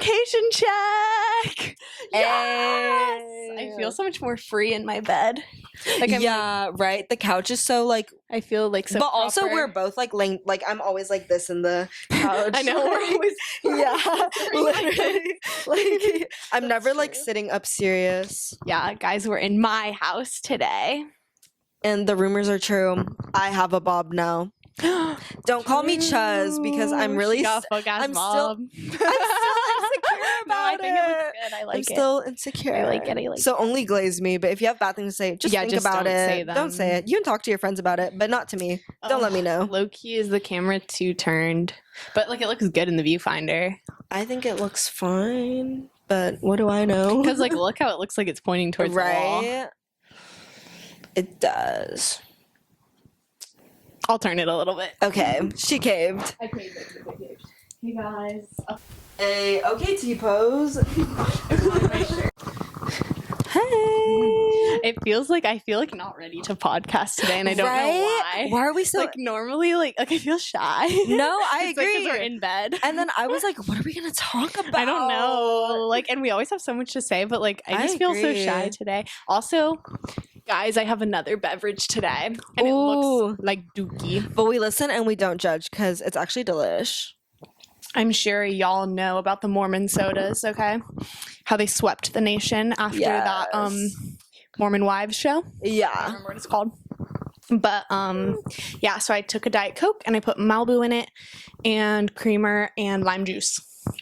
Vacation check. Yes. I feel so much more free in my bed. Like I'm right. The couch is so like I feel like so but also proper. we're both like laying like I'm always like this in the couch. I know we're always literally like I'm never like sitting up serious. Yeah, guys, we're in my house today. And the rumors are true. I have a bob now. Don't call me Chuz because I'm really I'm still insecure about I think it looks good. I like I'm still insecure. I like it. So only glaze me, but if you have bad things to say, just think about it. Don't say it. You can talk to your friends about it, but not to me. Don't let me know. Low key is the camera too turned, but like it looks good in the viewfinder. I think it looks fine, but what do I know? Because like look how it looks like it's pointing towards the wall. It does. I'll turn it a little bit. Okay, she caved. I caved. Hey guys. A OKT pose. Hey. It feels like I feel like not ready to podcast today, and I don't know why. Why are we so like normally like I feel shy? No, I agree. Because we're in bed, and then I was like, "What are we gonna talk about?" I don't know. Like, and we always have so much to say, but like I just feel so shy today. Also, guys, I have another beverage today, and it looks like dookie. But we listen and we don't judge because it's actually delish. I'm sure y'all know about the Mormon sodas, okay? How they swept the nation after that Mormon Wives show. Yeah. I don't remember what it's called. But yeah, so I took a Diet Coke and I put Malibu in it and creamer and lime juice.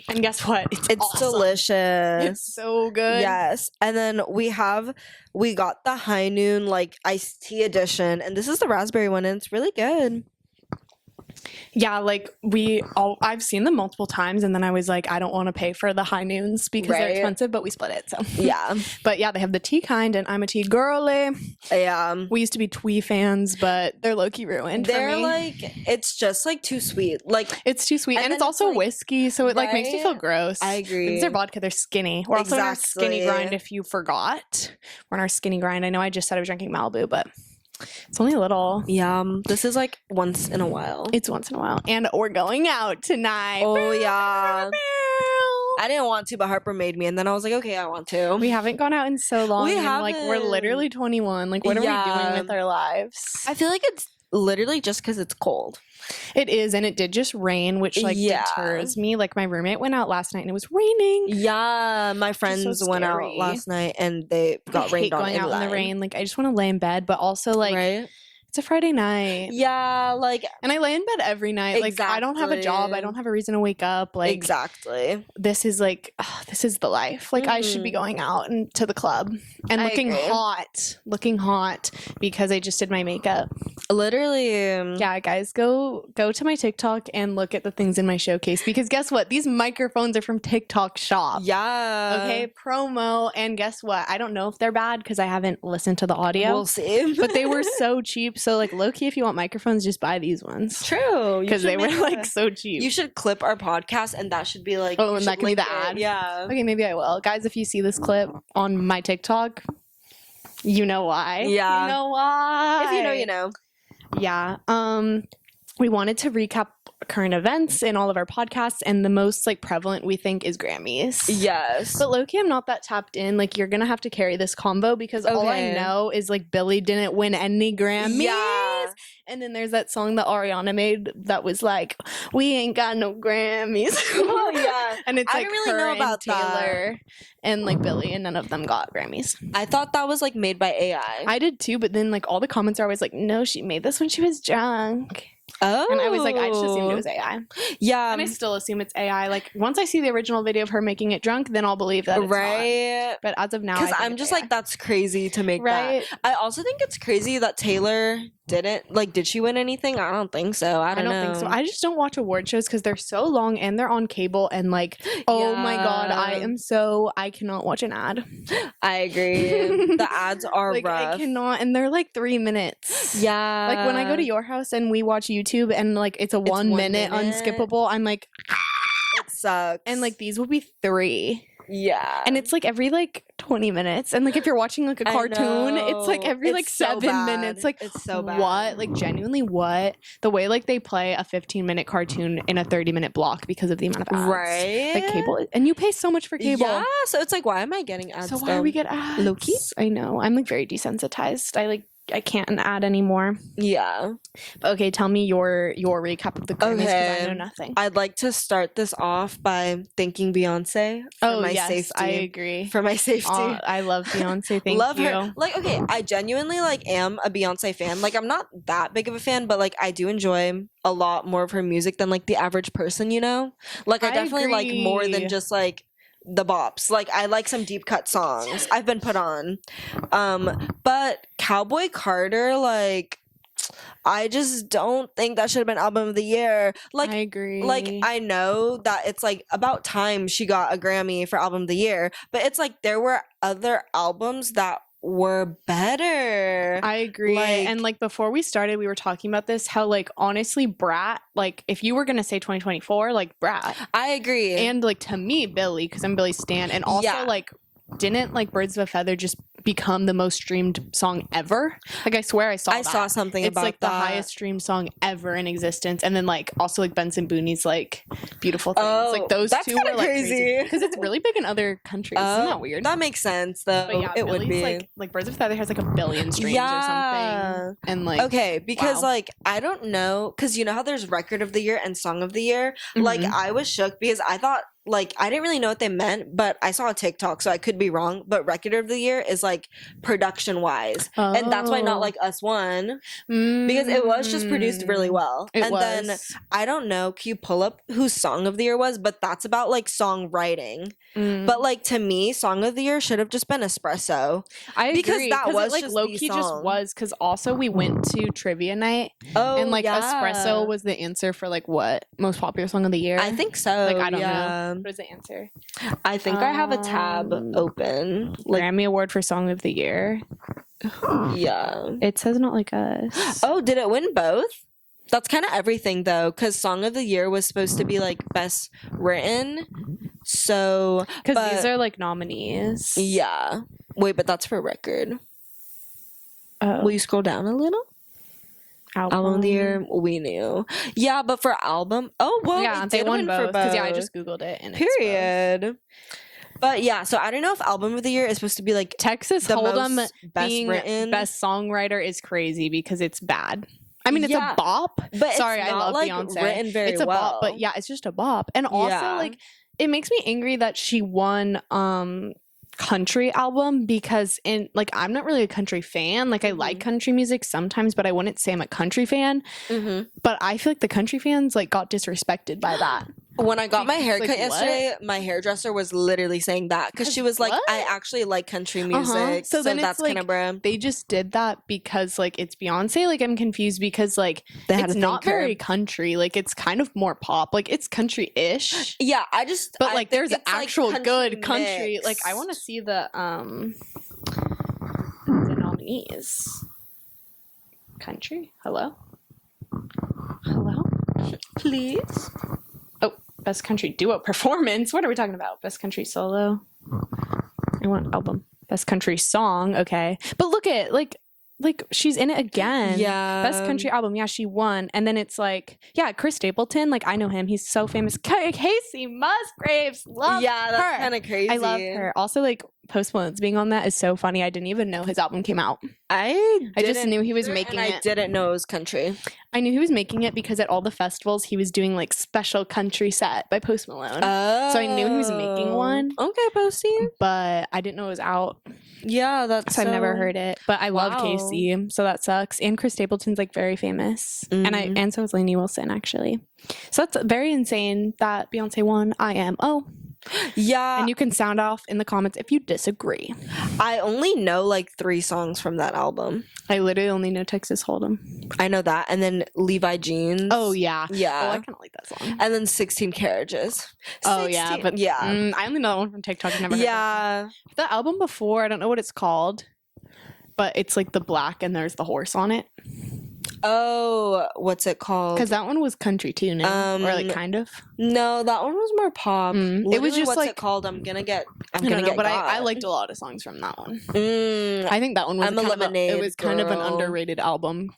And guess what? It's awesome. Delicious. It's so good. Yes. And then we got the High Noon like iced tea edition, and this is the raspberry one, and it's really good. Yeah, like I've seen them multiple times, and then I was like, I don't want to pay for the High Noons because they're expensive, but we split it. So yeah. But yeah, they have the tea kind, and I'm a tea girly. Yeah. We used to be Twee fans, but they're low-key ruined for me. Like, it's just like too sweet. Like it's too sweet, and it's also like, whiskey, so it like makes me feel gross. I agree. Because they're vodka, they're skinny. We're also in our skinny grind. If you forgot, we're in our skinny grind. I know I just said I was drinking Malibu, but it's only a little. Yeah, this is like once in a while. It's once in a while. And we're going out tonight. Oh, yeah. I didn't want to, but Harper made me. And then I was like, okay, I want to. We haven't gone out in so long. We haven't. Like, we're literally 21. Like, what are we doing with our lives? I feel like it's literally just because it's cold. It is, and it did just rain, which like deters me. Like my roommate went out last night and it was raining. Yeah, my friends went out last night and they got rained on. Going out in the rain. Like I just want to lay in bed, but also like it's a Friday night. Yeah, like, and I lay in bed every night. Exactly. Like I don't have a job. I don't have a reason to wake up. Like exactly. This is like this is the life. Like I should be going out and to the club and looking hot because I just did my makeup. Literally. Yeah, guys, go to my TikTok and look at the things in my showcase because guess what? These microphones are from TikTok Shop. Yeah. Okay, promo. And guess what? I don't know if they're bad because I haven't listened to the audio. We'll see. But they were so cheap. So like low-key, if you want microphones, just buy these ones. True. Because they were like so cheap. You should clip our podcast and that should be like and that can be the ad. Yeah. Okay, maybe I will. Guys, if you see this clip on my TikTok, you know why. Yeah. You know why. If you know, you know. Yeah. We wanted to recap current events in all of our podcasts, and the most like prevalent we think is Grammys. Yes. But low-key, I'm not that tapped in. Like you're gonna have to carry this combo because all I know is like Billie didn't win any Grammys. Yeah. And then there's that song that Ariana made that was like, "We ain't got no Grammys." Oh yeah. And it's like I didn't really her know about Taylor and like Billie, and none of them got Grammys. I thought that was like made by AI. I did too, but then like all the comments are always like, "No, she made this when she was drunk." Oh. And I was like, I just assumed it was AI. Yeah. And I still assume it's AI. Like, once I see the original video of her making it drunk, then I'll believe that it's not. But as of now, because I'm just like, that's crazy to make that. I also think it's crazy that Taylor didn't, like, did she win anything? I don't think so. I don't know. Think so. I just don't watch award shows because they're so long and they're on cable and like, oh my God, I cannot watch an ad. I agree. The ads are like, rough. I cannot, and they're like 3 minutes. Yeah. Like when I go to your house and we watch YouTube and like it's a 1 minute unskippable, I'm like, it sucks. And like these will be 3. Yeah. And it's like every like 20 minutes. And like if you're watching like a cartoon, it's like every like 7 minutes. Like it's so bad. What? Like genuinely what? The way like they play a 15-minute cartoon in a 30-minute block because of the amount of ads. Right. Like cable. And you pay so much for cable. Yeah. So it's like, why am I getting ads? So why do we get ads? Low-key? I know. I'm like very desensitized. I can't add anymore. Yeah. Okay, tell me your recap of the Grammys because I know nothing. I'd like to start this off by thanking Beyonce for my safety. I agree. For my safety. I love Beyonce. Thank love you. Her. Like, okay, I genuinely like am a Beyonce fan. Like, I'm not that big of a fan, but like I do enjoy a lot more of her music than like the average person, you know? Like I definitely agree. like more than just like the bops. Like I like some deep cut songs. I've been put on. But Cowboy Carter, like I just don't think that should have been album of the year. Like I agree. Like I know that it's like about time she got a Grammy for album of the year, but it's like there were other albums that were better. I agree. And like before we started, we were talking about this, how like honestly Brat, like if you were gonna say 2024, like Brat. I agree. And like to me, Billy, because I'm Billy Stan, and also like didn't like Birds of a Feather just become the most streamed song ever? Like I swear I saw something about like that. The highest streamed song ever in existence. And then like also like Benson Booney's like Beautiful Things. Like those two were like crazy because it's really big in other countries. Isn't that weird? That makes sense though. But yeah, it Billy's would be like Birds of a Feather has like 1 billion streams or something. And like okay, because like I don't know, because you know how there's record of the year and song of the year. Like I was shook because I thought like I didn't really know what they meant, but I saw a TikTok, so I could be wrong. But record of the year is like production wise, and that's why Not Like Us won because it was just produced really well. Then I don't know, can you pull up whose song of the year was? But that's about like songwriting. But like to me, song of the year should have just been Espresso. I agree, because that was like just low key just was because also we went to trivia night and like Espresso was the answer for like what most popular song of the year. I think so. Like I don't know. What is the answer? I think I have a tab open. Like, Grammy Award for Song of the Year. Yeah. It says Not Like Us. Oh, did it win both? That's kind of everything though, because Song of the Year was supposed to be like best written. So because these are like nominees. Yeah. Wait, but that's for record. Will you scroll down a little? Album of the year, we knew. Yeah, but for album, yeah, they won both because I just googled it and period. But yeah, so I don't know if album of the year is supposed to be like Texas Hold'em being written. Best songwriter is crazy because it's bad. I mean, it's a bop. But sorry, it's not, I love like, Beyonce. Written very it's a well. bop, but yeah, it's just a bop. And also, like, it makes me angry that she won country album because I'm not really a country fan. Like I like country music sometimes, but I wouldn't say I'm a country fan. But I feel like the country fans like got disrespected by that. When I got my haircut yesterday, my hairdresser was literally saying that because she was like, I actually like country music. So then that's kind of brand. They just did that because like it's Beyonce. Like I'm confused because like it's not very country. Like it's kind of more pop. Like it's country-ish. Yeah, but like there's actual like good country. mixed. Like I want to see the nominees. Country. Hello. Please. Best country duo performance. What are we talking about? Best country solo. I want album. Best country song. Okay, but look at like she's in it again. Yeah. Best country album. Yeah, she won. And then it's like, yeah, Chris Stapleton. Like I know him. He's so famous. Casey Musgraves. Love her. Yeah, that's kind of crazy. I love her. Also, like Post Malone's being on that is so funny. I didn't even know his album came out. I just knew he was making it. I didn't know it was country. I knew he was making it because at all the festivals he was doing like special country set by Post Malone. So I knew he was making one. Okay, Posty. But I didn't know it was out. Yeah, that's so I've never heard it. But I love Casey, so that sucks. And Chris Stapleton's like very famous. And so is Lainey Wilson actually. So that's very insane that Beyonce won IMO. Yeah. And you can sound off in the comments if you disagree. I only know like 3 songs from that album. I literally only know Texas Hold'em. I know that. And then Levi Jeans. Oh, yeah. Yeah. Oh, I kind of like that song. And then 16 Carriages. Oh, yeah. But yeah. I only know that one from TikTok. I've never heard it. The album before, I don't know what it's called, but it's like the black and there's the horse on it. Oh, what's it called? Because that one was country too, no? Or like kind of. No, that one was more pop. It was just what's like it called? I'm gonna get. But I liked a lot of songs from that one. I think that one was it was kind of an underrated album.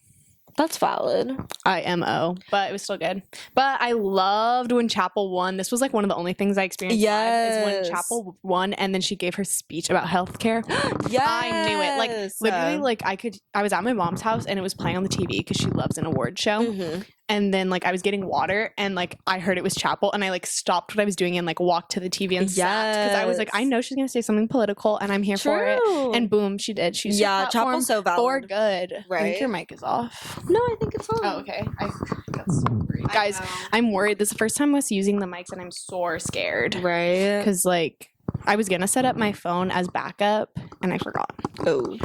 That's valid. IMO, but it was still good. But I loved when Chapel won. This was like one of the only things I experienced live is when Chapel won, and then she gave her speech about healthcare. Yes, I knew it. Like literally, like I was at my mom's house and it was playing on the TV because she loves an award show. And then like I was getting water and like I heard it was Chapel and I like stopped what I was doing and like walked to the TV and sat because I was like, I know she's gonna say something political and I'm here for it. And boom, she did. She's Chapel's so valid. For good. Right? I think your mic is off. No, I think it's on. Oh, okay. That's so great. Guys, I'm worried. This is the first time I was using the mics and I'm so scared. Right? Because like I was gonna set up my phone as backup and I forgot. Oh,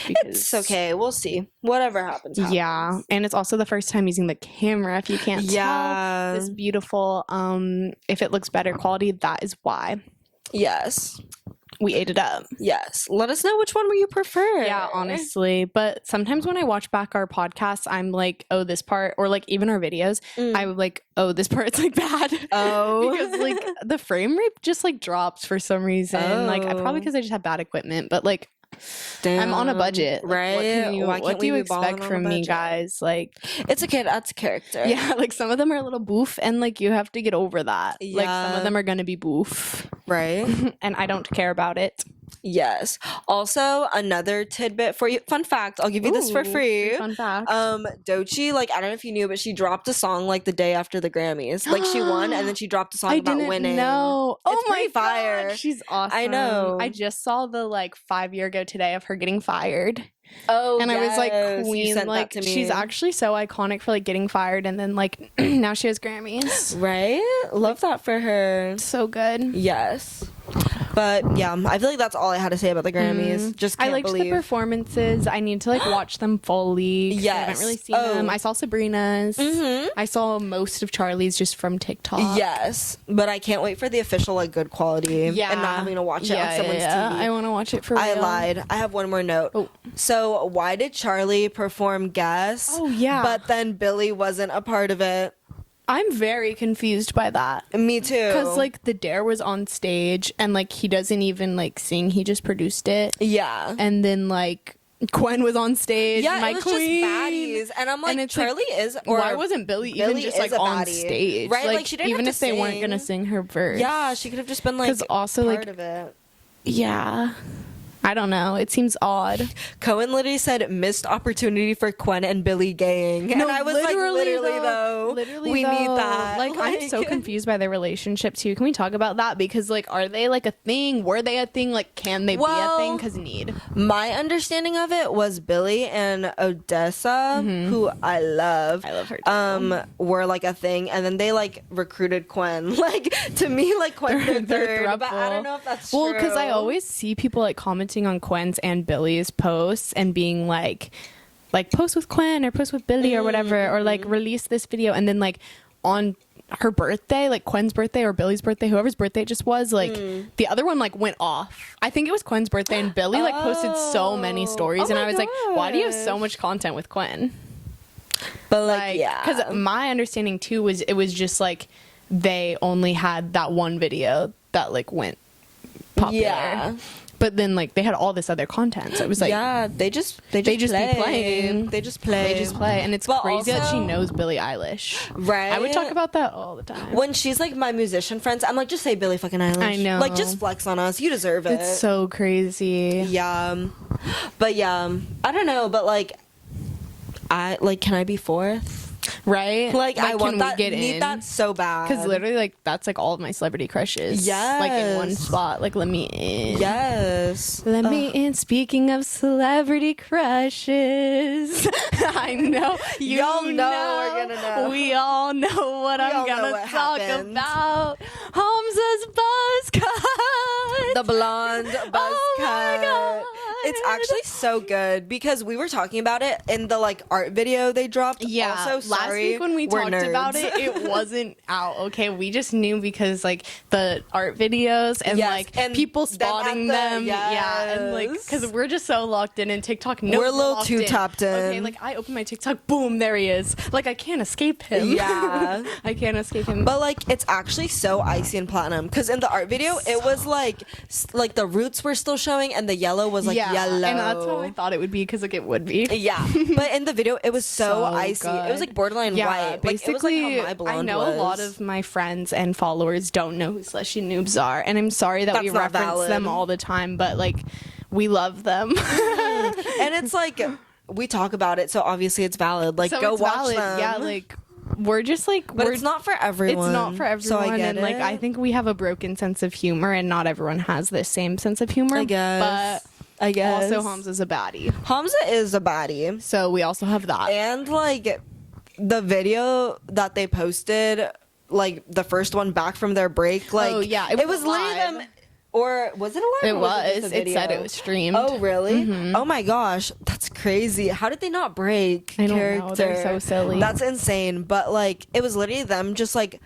it's okay. We'll see. Whatever happens. Yeah, and it's also the first time using the camera. If you can't tell, this beautiful. If it looks better quality, that is why. Yes. We ate it up. Yes. Let us know which one you prefer. Yeah, honestly. But sometimes when I watch back our podcasts, I'm like, oh, this part, or like even our videos, I'm like, oh, this part's like bad. Oh. Because like the frame rate just like drops for some reason. Like probably because I just have bad equipment. But like, damn, I'm on a budget. Right? What do you expect from me, guys? Like, it's okay. That's a character. Yeah, like some of them are a little boof and like you have to get over that. Yeah. Like some of them are gonna be boof. Right. And I don't care about it. Yes. Also, another tidbit for you. Fun fact. I'll give you this for free. Fun fact. Doechii, like, I don't know if you knew, but she dropped a song like the day after the Grammys. Like, she won, and then she dropped a song about winning. No. It's my fire. God, she's awesome. I know. I just saw the like 5 year ago today of her getting fired. Oh, and I was like, queen, like she's actually so iconic for like getting fired, and then like now she has Grammys. Right? Love that for her. So good. Yes. But yeah, I feel like that's all I had to say about the Grammys. Just can't I liked the performances. I need to like watch them fully. Yes. I haven't really seen them. I saw Sabrina's. I saw most of Charlie's just from TikTok. Yes. But I can't wait for the official like good quality. Yeah. And not having to watch it on someone's TV. I want to watch it for real. I lied. I have one more note. So why did Charlie perform Guess? Oh yeah. But then Billy wasn't a part of it? I'm very confused by that. Me too. Because like the Dare was on stage and like he doesn't even like sing, he just produced it. Yeah. And then like Gwen was on stage. Yeah, my it was queen. just baddies. And I'm like, Charlie like, is or why wasn't Billy even just like on stage? Right? Like she didn't even have if to they sing. weren't gonna sing her verse. Yeah, she could have just been like also part like of it. Yeah. I don't know. It seems odd. Cohen literally said missed opportunity for Gwen and Billy gang. No, and I was literally though. We need that. Like I'm so confused by their relationship too. Can we talk about that? Because like are they like a thing? Were they a thing? Like can they be a thing? Because need. My understanding of it was Billy and Odessa, who I love her too. were like a thing, and then they like recruited Gwen. Like to me, like Gwen third, but I don't know if that's true. Well, because I always see people like commenting on Gwen's and Billy's posts and being like post with Gwen or post with Billy or whatever, or like release this video, and then like on her birthday, like Gwen's birthday or Billy's birthday, whoever's birthday it just was, like the other one like went off. I think it was Gwen's birthday, and Billy like posted so many stories, and I was like, why do you have so much content with Gwen? But like yeah, because my understanding too was it was just like they only had that one video that like went popular. Yeah. But then, like, they had all this other content, so it was like, yeah, they just play. Be playing. They just play, and it's crazy that she knows Billie Eilish. Right? I would talk about that all the time. When she's like my musician friends, I'm like, just say Billie fucking Eilish. I know, like, just flex on us. You deserve it. It's so crazy. Yeah, but yeah, I don't know, but like, can I be fourth? Right? Like I want that. Need that so bad. Because literally, like that's like all of my celebrity crushes. Yes. Like in one spot. Like let me in. Yes. Let me in. Speaking of celebrity crushes, I know y'all know we're gonna know. We all know what I'm gonna talk about. Hamza's buzz cut. The blonde buzz cut. It's actually so good because we were talking about it in the like art video they dropped. Yeah, also, sorry, last week when we talked about it wasn't out. Okay, we just knew because like the art videos and like and people spotting them. Yeah, and like because we're just so locked in TikTok. We're a little too tapped in. Okay, like I open my TikTok, boom, there he is. Like I can't escape him. Yeah, I can't escape him. But like it's actually so icy and platinum because in the art video it was like the roots were still showing and the yellow was like yellow, and that's how I thought it would be because like it would be. Yeah, but in the video it was so icy. Good. It was like borderline white. Basically, like, it was, like, how my blonde I know was. A lot of my friends and followers don't know who Slushy Noobs are, and I'm sorry that we reference them all the time, but like we love them. And it's like we talk about it, so obviously it's valid. Like so go watch them. Yeah, like we're just like but it's not for everyone. It's not for everyone. So I get like I think we have a broken sense of humor and not everyone has the same sense of humor. I guess. But also Hamza's a baddie. Hamza is a baddie. So we also have that. And like the video that they posted, like the first one back from their break, like it was literally them. Or was it a live? It was. It said it was streamed. Oh, really? Mm-hmm. Oh my gosh, that's crazy. How did they not break I don't character? know. They're so silly. That's insane. But like, it was literally them just like.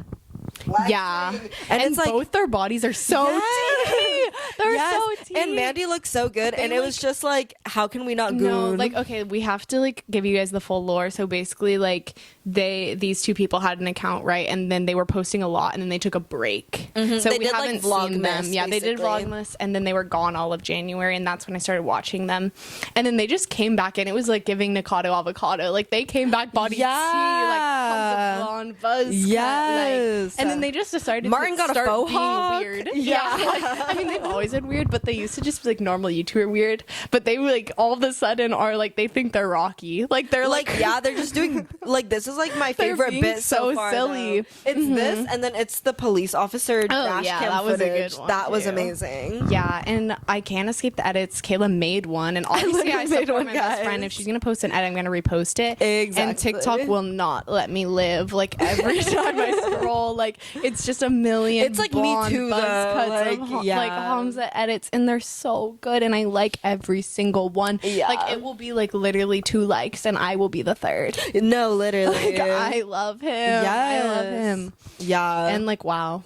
Yeah, and it's like both their bodies are so tea. They're so tea. And Mandy looks so good, and it was just like, how can we not goon? No, like okay, we have to like give you guys the full lore. So basically, like these two people had an account, right, and then they were posting a lot, and then they took a break. Mm-hmm. So they we did, haven't like, seen them. Yeah, they did Vlogmas, and then they were gone all of January, and that's when I started watching them. And then they just came back, and it was like giving Nikado avocado. Like they came back body tea, like blonde buzz. Yes. Cut, like, and then they just decided Martin got a faux hawk. Weird. Yeah. Like, I mean, they've always been weird, but they used to just be like normal YouTuber weird. But they like all of a sudden are like they think they're Rocky. Like they're like they're just doing like this is like my favorite bit so far, silly. Though. It's this, and then it's the police officer dash cam that was footage. a good one. That was amazing. Yeah, and I can't escape the edits. Kayla made one, and obviously I support my best friend. If she's gonna post an edit, I'm gonna repost it. Exactly. And TikTok will not let me live. Like every time I scroll, like it's just a million. It's like me too, buzz though. cuts of like Hamza edits, and they're so good, and I like every single one. Yeah. Like it will be like literally 2 likes, and I will be the 3rd. No, literally. Like, I love him. Yes. I love him. Yeah. And like wow.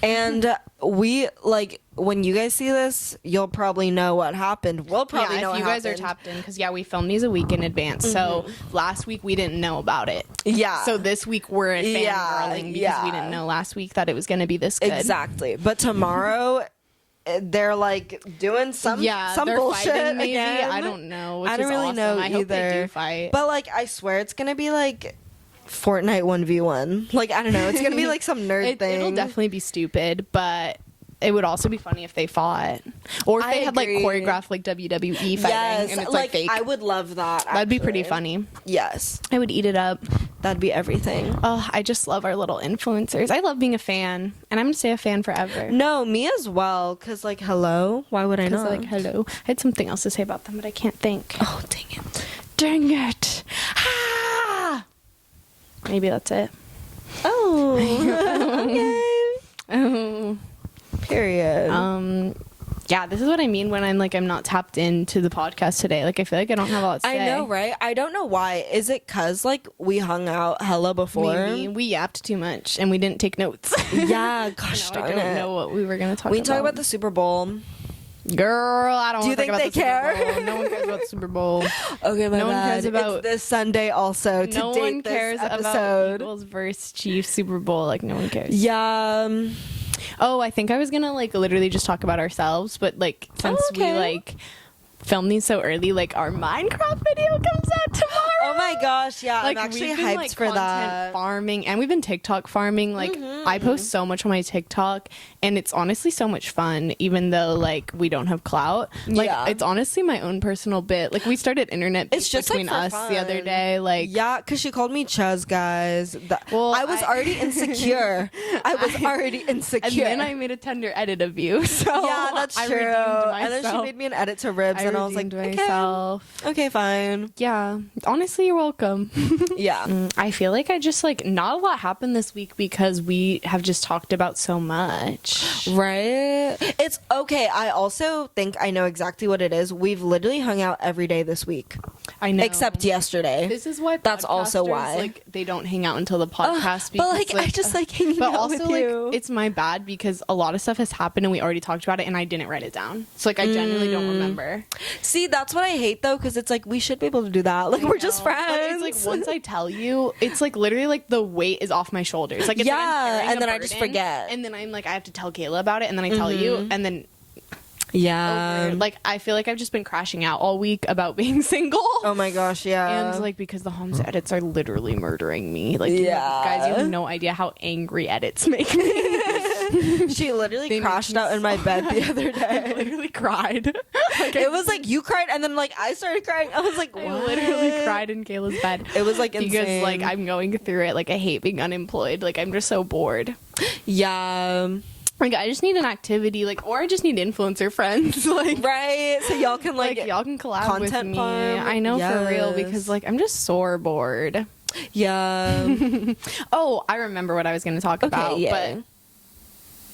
And we like when you guys see this, you'll probably know what happened. We'll probably know if what you guys are tapped in because we filmed these a week in advance. So last week we didn't know about it. Yeah. So this week we're fangirling because we didn't know last week that it was going to be this good. Exactly. But tomorrow they're like doing some bullshit fighting, maybe again. I don't know. I don't really awesome. know I either. hope they do fight. But like I swear it's gonna be like Fortnite 1v1. Like I don't know. It's gonna be like some nerd thing. It'll definitely be stupid, but it would also be funny if they fought, or if they had like choreographed like WWE fighting and it's like fake. I would love that. That'd be pretty funny. Yes, I would eat it up. That'd be everything. Oh, I just love our little influencers. I love being a fan, and I'm gonna stay a fan forever. No, me as well. Cause like, hello, why would I not? Like, hello. I had something else to say about them, but I can't think. Oh, dang it! Dang it! Ah! Maybe that's it. Oh, okay. Oh. Period. Yeah, this is what I mean when I'm not tapped into the podcast today. Like I feel like I don't have a lot to say. I know, right? I don't know why. Is it cause like we hung out hella before? Maybe we yapped too much and we didn't take notes. Yeah, gosh darn it. I don't know what we were gonna talk about. We talk about the Super Bowl. Girl, I don't. Do you think they care? No one cares about the Super Bowl. Okay, my no one cares about it's this Sunday also. To no date one cares this episode. about Eagles versus Chiefs Super Bowl. Like no one cares. Yeah. Oh, I think I was gonna like literally just talk about ourselves, but like since we like film these so early, like our Minecraft video comes out tomorrow. Oh my gosh, yeah, like, I'm actually we've been, hyped like, for that. Farming, and we've been TikTok farming. Like I post so much on my TikTok, and it's honestly so much fun, even though like we don't have clout. Like it's honestly my own personal bit. Like we started internet it's just between like, us fun. the other day. Like because she called me Chuz, guys. I was already insecure. I was already insecure, and then I made a tender edit of you. So yeah, that's true. And then she made me an edit to Ribs, and I was like, myself. Okay, fine. Yeah, honestly, you're welcome. Yeah. I feel like I just like not a lot happened this week because we have just talked about so much. Right? It's okay. I also think I know exactly what it is. We've literally hung out every day this week. I know. Except yesterday. This is why that's also why like they don't hang out until the podcast. But like I just like hanging out with you. Like, it's my bad because a lot of stuff has happened and we already talked about it and I didn't write it down. So like I genuinely don't remember. See, that's what I hate though, because it's like we should be able to do that. Like we're just friends. But it's like once I tell you, it's like literally like the weight is off my shoulders. Like it's like I'm carrying and then a I just burden, forget. and then I'm like I have to tell Kayla about it, and then I tell you, and then like I feel like I've just been crashing out all week about being single. Oh my gosh, yeah. And like because the Homs edits are literally murdering me. Like guys, you have no idea how angry edits make me. She literally crashed out in my bed the other day. I literally cried. Like, it was like you cried and then like I started crying. I was like, what? I literally cried in Kayla's bed. It was like insane. Because like I'm going through it. Like I hate being unemployed. Like I'm just so bored. Yeah. Like I just need an activity, like, or I just need influencer friends, like, right? So y'all can like y'all can collab with me. Farm. I know, for real, because like I'm just sore bored. Yeah. Oh, I remember what I was going to talk about, but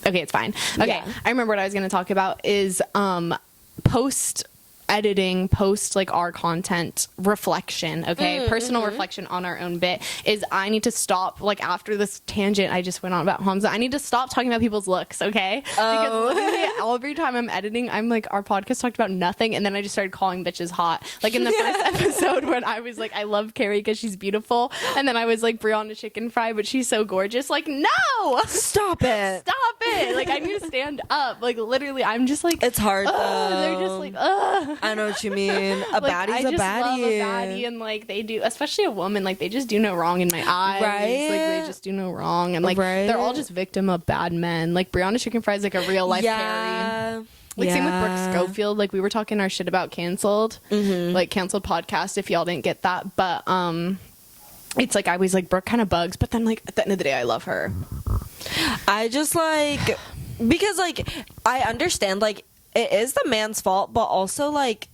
okay, it's fine. Okay, I remember what I was going to talk about is post like our content reflection, okay? Personal reflection on our own bit is I need to stop, like after this tangent I just went on about Hamza, I need to stop talking about people's looks, okay? Because literally every time I'm editing, I'm like, our podcast talked about nothing, and then I just started calling bitches hot. Like in the first episode when I was like, I love Carrie because she's beautiful, and then I was like, Brianna chicken fry, but she's so gorgeous. Like, no! Stop it! Stop it! Like, I need to stand up. Like, literally, I'm just like... It's hard, though. They're just like, ugh. I know what you mean. A like, baddie's I just a baddie. love a baddie, and like they do, especially a woman, like they just do no wrong in my eyes. Right? Like they just do no wrong, and like they're all just victim of bad men. Like Brianna Chicken Fry is like a real life Carrie. Like same with Brooke Schofield. Like we were talking our shit about canceled, like canceled podcast. If y'all didn't get that, but it's like I was like Brooke kind of bugs, but then like at the end of the day, I love her. I just like because like I understand like it is the man's fault, but also like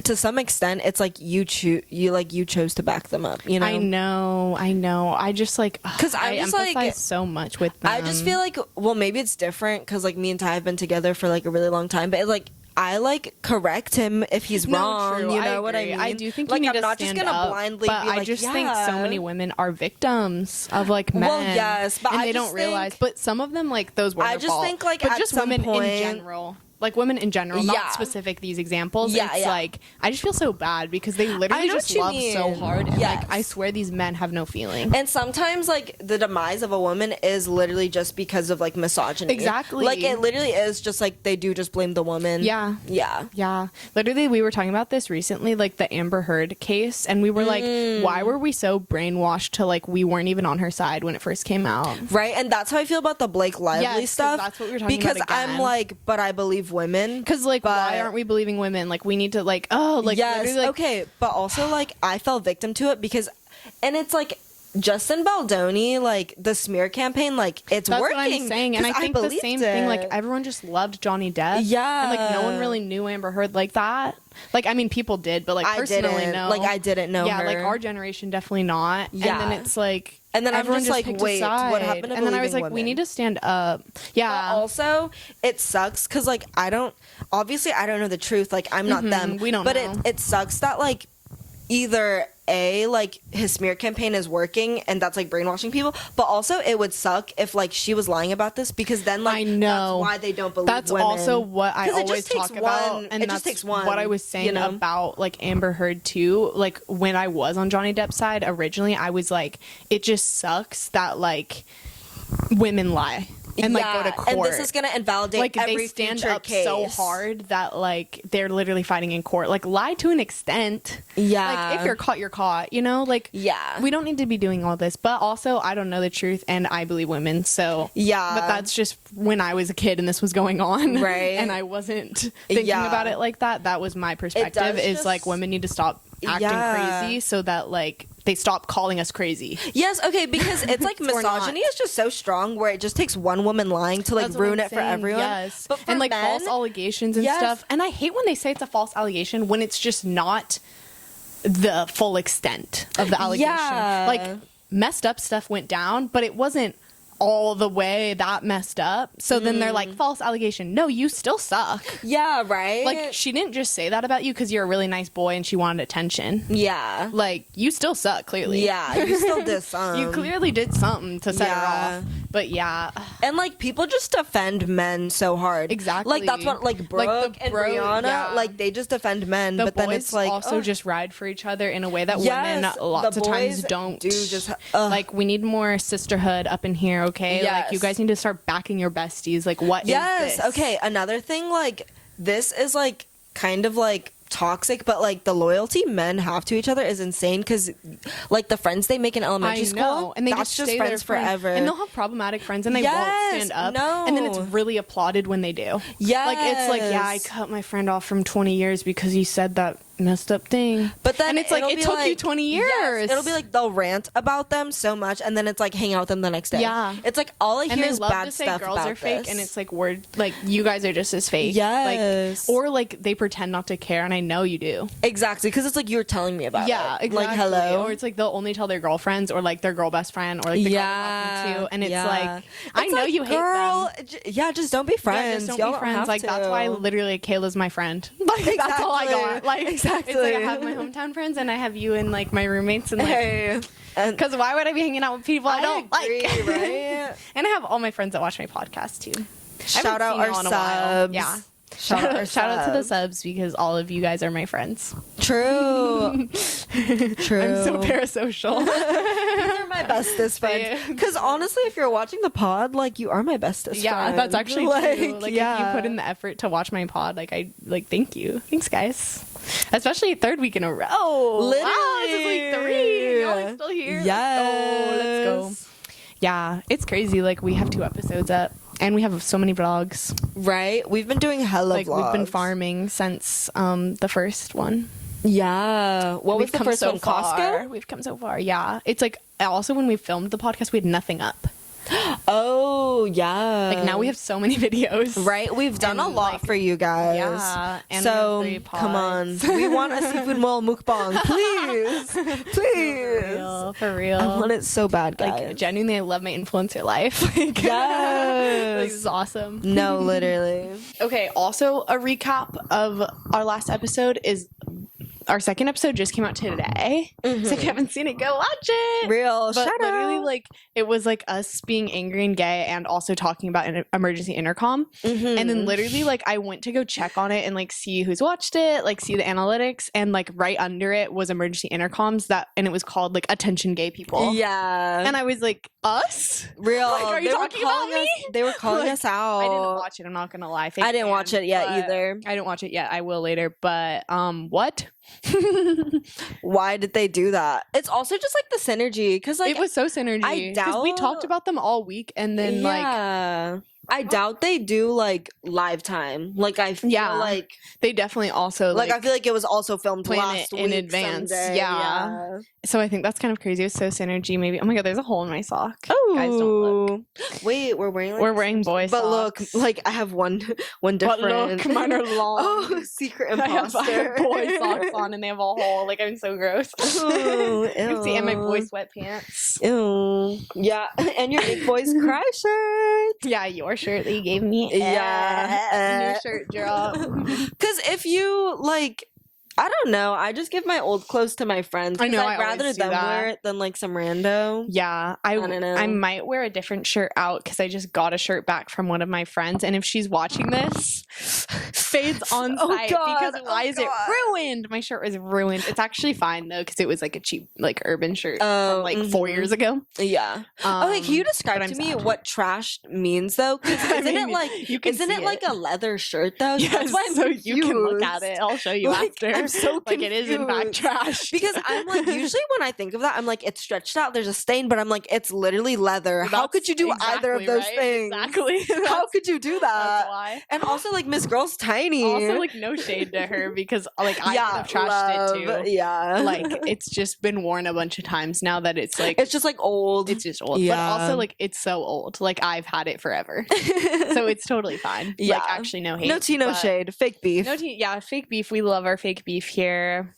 to some extent it's like you chose to back them up, you know. I know I just like because I empathize like so much with them. I just feel like, well, maybe it's different because like me and Ty have been together for like a really long time, but it's like I like correct him if he's wrong. True. You know what I mean? I do think like you need I'm not to just stand gonna up, blindly but be like, I just think so many women are victims of like men. Well, yes, but and I they just don't realize. But some of them like those were I their just fault. think like but at just some women point, in general. Like women in general, not specific these examples. It's like I just feel so bad because they literally just love so hard, and like I swear these men have no feeling. And sometimes like the demise of a woman is literally just because of like misogyny. Exactly. Like it literally is just like they do just blame the woman. Yeah. Literally, we were talking about this recently, like the Amber Heard case, and we were like, why were we so brainwashed to like we weren't even on her side when it first came out? Right, and that's how I feel about the Blake Lively stuff. That's what we were talking because about again. I'm like, but I believe women. Because like why aren't we believing women? Like we need to like yes, like, okay, but also like I fell victim to it because, and it's like Justin Baldoni, like the smear campaign, like it's that's working. What I'm saying, and I think the same thing. Like everyone just loved Johnny Depp, yeah, and like no one really knew Amber Heard like that. Like I mean, people did, but like personally, no. Like I didn't know. Yeah, her. like our generation definitely not. Yeah, and then it's like. And then everyone just like, wait, what happened to and then I was like, women? we need to stand up. Yeah. But also, it sucks because like I don't know the truth. Like I'm not them. We don't know. But it sucks that like either like his smear campaign is working and that's like brainwashing people, but also it would suck if like she was lying about this because then like I know that's why they don't believe that's women. Also what I always talk about, and it just takes one. What I was saying about like Amber Heard too. Like when I was on Johnny Depp's side originally, I was like, it just sucks that like women lie. And like go to court, and this is gonna invalidate like every they stand future up case. so hard that like they're literally fighting in court. Like lie to an extent. Yeah, like if you're caught, you're caught. You know, like we don't need to be doing all this. But also, I don't know the truth, and I believe women. So but that's just when I was a kid and this was going on, right? And I wasn't thinking about it like that. That was my perspective. Is like women need to stop acting crazy so that like they stop calling us crazy. Yes, okay, because it's like misogyny is just so strong where it just takes one woman lying to like ruin it for everyone. Yes, but for and like men, false allegations and stuff. And I hate when they say it's a false allegation when it's just not the full extent of the allegation. Yeah. Like, messed up stuff went down, but it wasn't all the way that messed up. So then they're like, false allegation. No, you still suck. Yeah, right? Like, she didn't just say that about you because you're a really nice boy and she wanted attention. Yeah. Like, you still suck, clearly. Yeah, you still did something. You clearly did something to set her off. But yeah. And, like, people just defend men so hard. Exactly. Like, that's what, like, Brooke and Brianna, like, they just defend men. But then it's like, also just ride for each other in a way that women lots of times don't. Like, we need more sisterhood up in here, okay? Yes. Like, you guys need to start backing your besties. Like, what is this? Okay, another thing, like, this is, like, kind of, like, toxic, but, like, the loyalty men have to each other is insane because, like, the friends they make in elementary school, and they that's just stay friends forever. And they'll have problematic friends and they won't stand up. No. And then it's really applauded when they do. Yes. Like, it's like, yeah, I cut my friend off from 20 years because he said that messed up thing. But then and it's like, it took you 20 years. Yes, it'll be like they'll rant about them so much and then it's like hang out with them the next day. Yeah. It's like all I hear is bad to say stuff girls about are fake this. and it's like like you guys are just as fake. Yes. Like, or like they pretend not to care and I know you do. Exactly, because it's like you're telling me about it. Exactly. Like, hello. Or it's like they'll only tell their girlfriends or like their girl best friend or like the girl they love them too. And it's like, I know you hate them. Yeah, just don't be friends. Yeah, just don't be friends. Like, that's why literally Kayla's my friend. Like, that's all I got. Like, exactly. It's like I have my hometown friends and I have you and like my roommates and like, because why would I be hanging out with people I don't agree, like? Right? And I have all my friends that watch my podcast too. Shout out our subs. Yeah. Shout out to the subs because all of you guys are my friends. True. True. I'm so parasocial. These are my bestest friends. Because honestly, if you're watching the pod, like, you are my bestest friend. That's actually like, true. Like, if you put in the effort to watch my pod, like, I like, thank you. Thanks, guys. Especially third week in a row. Literally. Wow, this is like 3. Y'all are still here. Yes. Let's go. Yeah, it's crazy. Like, we have 2 episodes up. And we have so many vlogs. Right? We've been doing hella vlogs. We've been farming since the first one. Yeah. What was the first one? Costco? We've come so far. Yeah. It's like, also when we filmed the podcast, we had nothing up. Oh, yeah. Like, now we have so many videos. Right? We've done a lot for you guys. Yeah. And so, come on. We want a seafood mole mukbang. Please. Please. For real. I want it so bad, guys. Like, genuinely, I love my influencer life. Like, yes. This is awesome. No, literally. Okay, also a recap of our last episode is our second episode just came out today. Mm-hmm. So if you haven't seen it, go watch it. Real. But shout literally, out. like, it was like us being angry and gay and also talking about an emergency intercom. Mm-hmm. And then literally, like, I went to go check on it and like see who's watched it, like see the analytics, and like right under it was emergency intercoms and it was called like attention gay people. Yeah. And I was like, us? Real. Like, are you talking about me? They were calling like, us out. I didn't watch it. I'm not gonna lie. I didn't watch it yet either. I didn't watch it yet. I will later. But what? Why did they do that? It's also just like the synergy because like it was so synergy. I doubt we talked about them all week and then like I doubt they do like live time. Like I feel like they definitely also like I feel like it was also filmed last in week advance. Sunday. Yeah. So I think that's kind of crazy. It was so synergy. Maybe. Oh my god, there's a hole in my sock. Oh, guys, don't look. Wait, we're wearing boy socks. But look, like I have one different. But look, mine are long. Oh, secret imposter. I have boy socks on and they have a hole. Like I'm so gross. Ooh, you can see, and my boy sweatpants. Ew. Yeah, and your big boy's cry shirt. Yeah, your shirt that you gave me. Yeah, new shirt drop. Because if you like. I don't know. I just give my old clothes to my friends. I know. I'd rather them wear it than like some rando. Yeah, I don't know. I might wear a different shirt out because I just got a shirt back from one of my friends, and if she's watching this, fades on site because why is it ruined? My shirt was ruined. It's actually fine though because it was like a cheap like urban shirt from like 4 years ago. Yeah. Okay, can you describe to me what trash means though? Because isn't it like a leather shirt though? Yes, that's why I'm so confused. You can look at it. I'll show you after. I'm so like it is in fact trash because I'm like usually when I think of that I'm like it's stretched out, there's a stain, but I'm like it's literally leather. How could you do either of those things? Exactly. How could you do that? That's why. And also like Miss Girl's tiny. Also like no shade to her because like I could have trashed it too. Yeah. Like it's just been worn a bunch of times now that it's like it's just like old. It's just old. Yeah. But also like it's so old. Like I've had it forever. So it's totally fine. Yeah. Like actually no hate. No tea, no shade. Fake beef. No tea, yeah, fake beef. We love our fake beef here.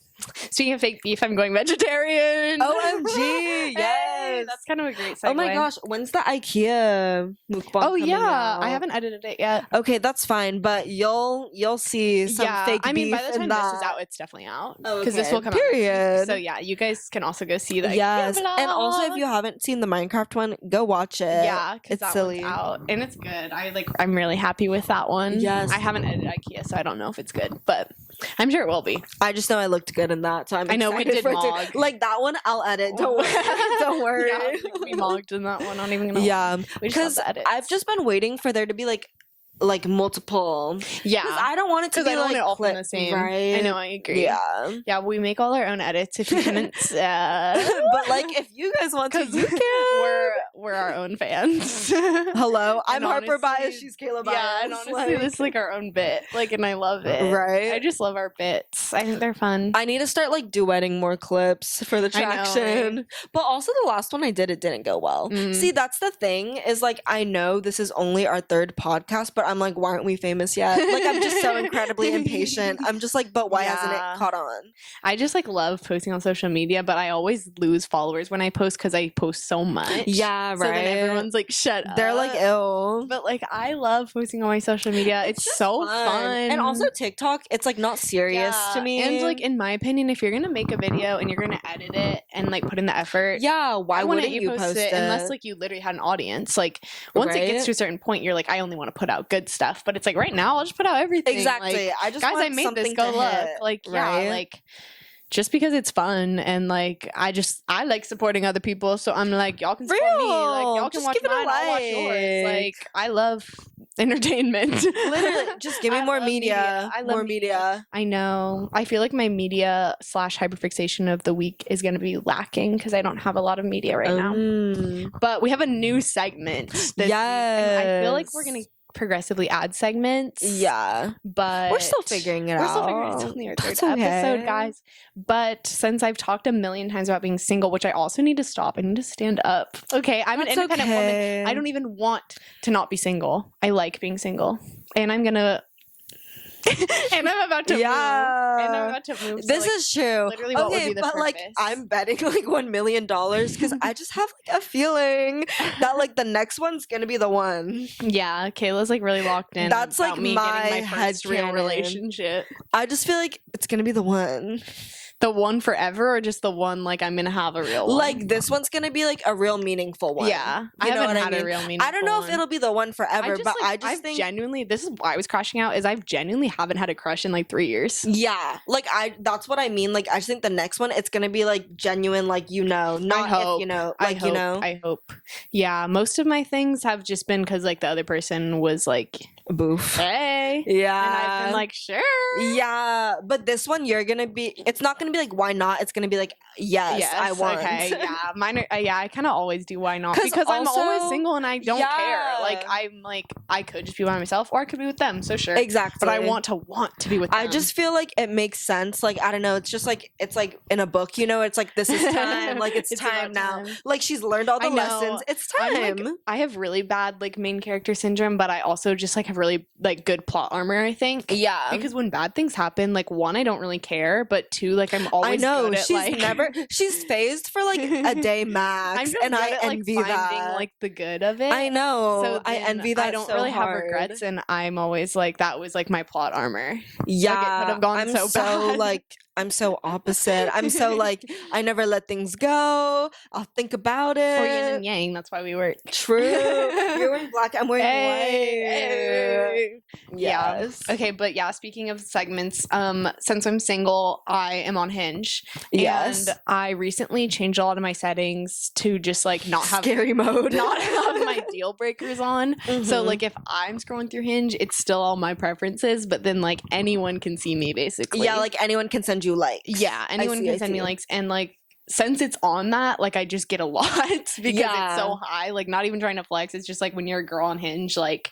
Speaking of fake beef, I'm going vegetarian. OMG, yes. Hey, that's kind of a great segue. Oh my gosh, when's the IKEA mukbang coming out? I haven't edited it yet. Okay, that's fine, but you'll see some fake beef. I mean, by the time this is out, it's definitely out because this will come out next week. So yeah, you guys can also go see that. Yes, and also if you haven't seen the Minecraft one, go watch it. Yeah, because that silly. One's out and it's good. I'm really happy with that one. Yes, I haven't edited IKEA, so I don't know if it's good, but I'm sure it will be. I just know I looked good in that, so I know we did Mog. Like that one, I'll edit. Don't worry. Don't worry. Yeah, we mogged in that one. I'm not even gonna. Yeah, because I've just been waiting for there to be like multiple. Yeah, because I don't want it to be I don't want it all from the same. Right? I know. I agree. Yeah, we make all our own edits. If you couldn't, but like if you guys want to, you can. We're our own fans. Hello, I'm Harper biased. She's Kayla biased. Yeah, and honestly, this is like our own bit. Like, and I love it. Right? I just love our bits. I think they're fun. I need to start like duetting more clips for the traction. I know, right? But also the last one I did, it didn't go well. See, that's the thing is like I know this is only our third podcast, but I'm like, why aren't we famous yet? Like I'm just so incredibly impatient. I'm just like, but why hasn't it caught on? I just like love posting on social media, but I always lose followers when I post because I post so much. Yeah, right. So then everyone's like, shut up. They're like, ew. But like I love posting on my social media. It's so fun. And also TikTok, it's like not serious to me. And like in my opinion, if you're gonna make a video and you're gonna edit it and like put in the effort, why wouldn't you post it unless like you literally had an audience? Like once it gets to a certain point, you're like, I only want to put out good stuff. But it's like right now, I'll just put out everything. Exactly. Like, I just guys, want I made something this. Go to look. hit, like like. Just because it's fun and like I like supporting other people, so I'm like y'all can support me, like y'all can watch mine, I'll watch yours. Like I love entertainment. Literally, just give me more media. I love more media. I know. I feel like my media / hyperfixation of the week is going to be lacking because I don't have a lot of media right now. But we have a new segment this week, and I feel like we're going to progressively add segments. Yeah. But we're still figuring it out. We're still figuring it out. It's only our third episode, guys. But since I've talked a million times about being single, which I also need to stop, I need to stand up. Okay, I'm an independent woman. I don't even want to not be single. I like being single. And I'm gonna and I'm about to move. And I'm about to move. This is true. Literally, what would be the but purpose? Like I'm betting like $1 million because I just have like a feeling that like the next one's gonna be the one. Yeah, Kayla's like really locked in. That's like me my getting my first real relationship. I just feel like it's gonna be the one. The one forever, or just the one like I'm gonna have a real one? Like this one's gonna be like a real meaningful one. Yeah, I haven't had a real meaningful. I don't know if it'll be the one forever, but I just think genuinely, this is why I was crashing out. Is I've genuinely haven't had a crush in like 3 years. Yeah, like that's what I mean. Like I just think the next one it's gonna be like genuine, like not I hope. Yeah, most of my things have just been because like the other person was like boof. Hey. Yeah. And I've been like, sure. Yeah. But this one it's not gonna be like why not? It's gonna be like yes I want. Okay. Yeah. Mine are, I kind of always do why not because I'm always single and I don't care. Like I'm like I could just be by myself or I could be with them. So sure. Exactly. But I want to be with them. I just feel like it makes sense. Like I don't know. It's just like it's like in a book. You know. It's like this is time. Like it's time now. Like she's learned all the lessons. It's time. I have really bad like main character syndrome, but I also just like have really like good plot armor. I think. Yeah. Because when bad things happen, like one, I don't really care, but two, like I'm always. I know good at, she's phased for like a day max, and I envy that. Like the good of it. I know. So I envy that. I don't really have regrets, and I'm always like that was like my plot armor. Yeah, like, it could have gone so bad. Like I'm so opposite. I'm so like I never let things go. I'll think about it. Or yin and yang. That's why we work. True. You're wearing black. I'm wearing white. Hey. Yes. Yeah. Okay, but yeah. Speaking of segments, since I'm single, I am on Hinge. Yes. And I recently changed a lot of my settings to just like not have scary mode, not have my deal breakers on. So like if I'm scrolling through Hinge, it's still all my preferences, but then like anyone can see me basically. Yeah, like anyone can send you likes. Yeah, anyone can send me likes, and like since it's on that, like I just get a lot because it's so high. Like not even trying to flex. It's just like when you're a girl on Hinge, like.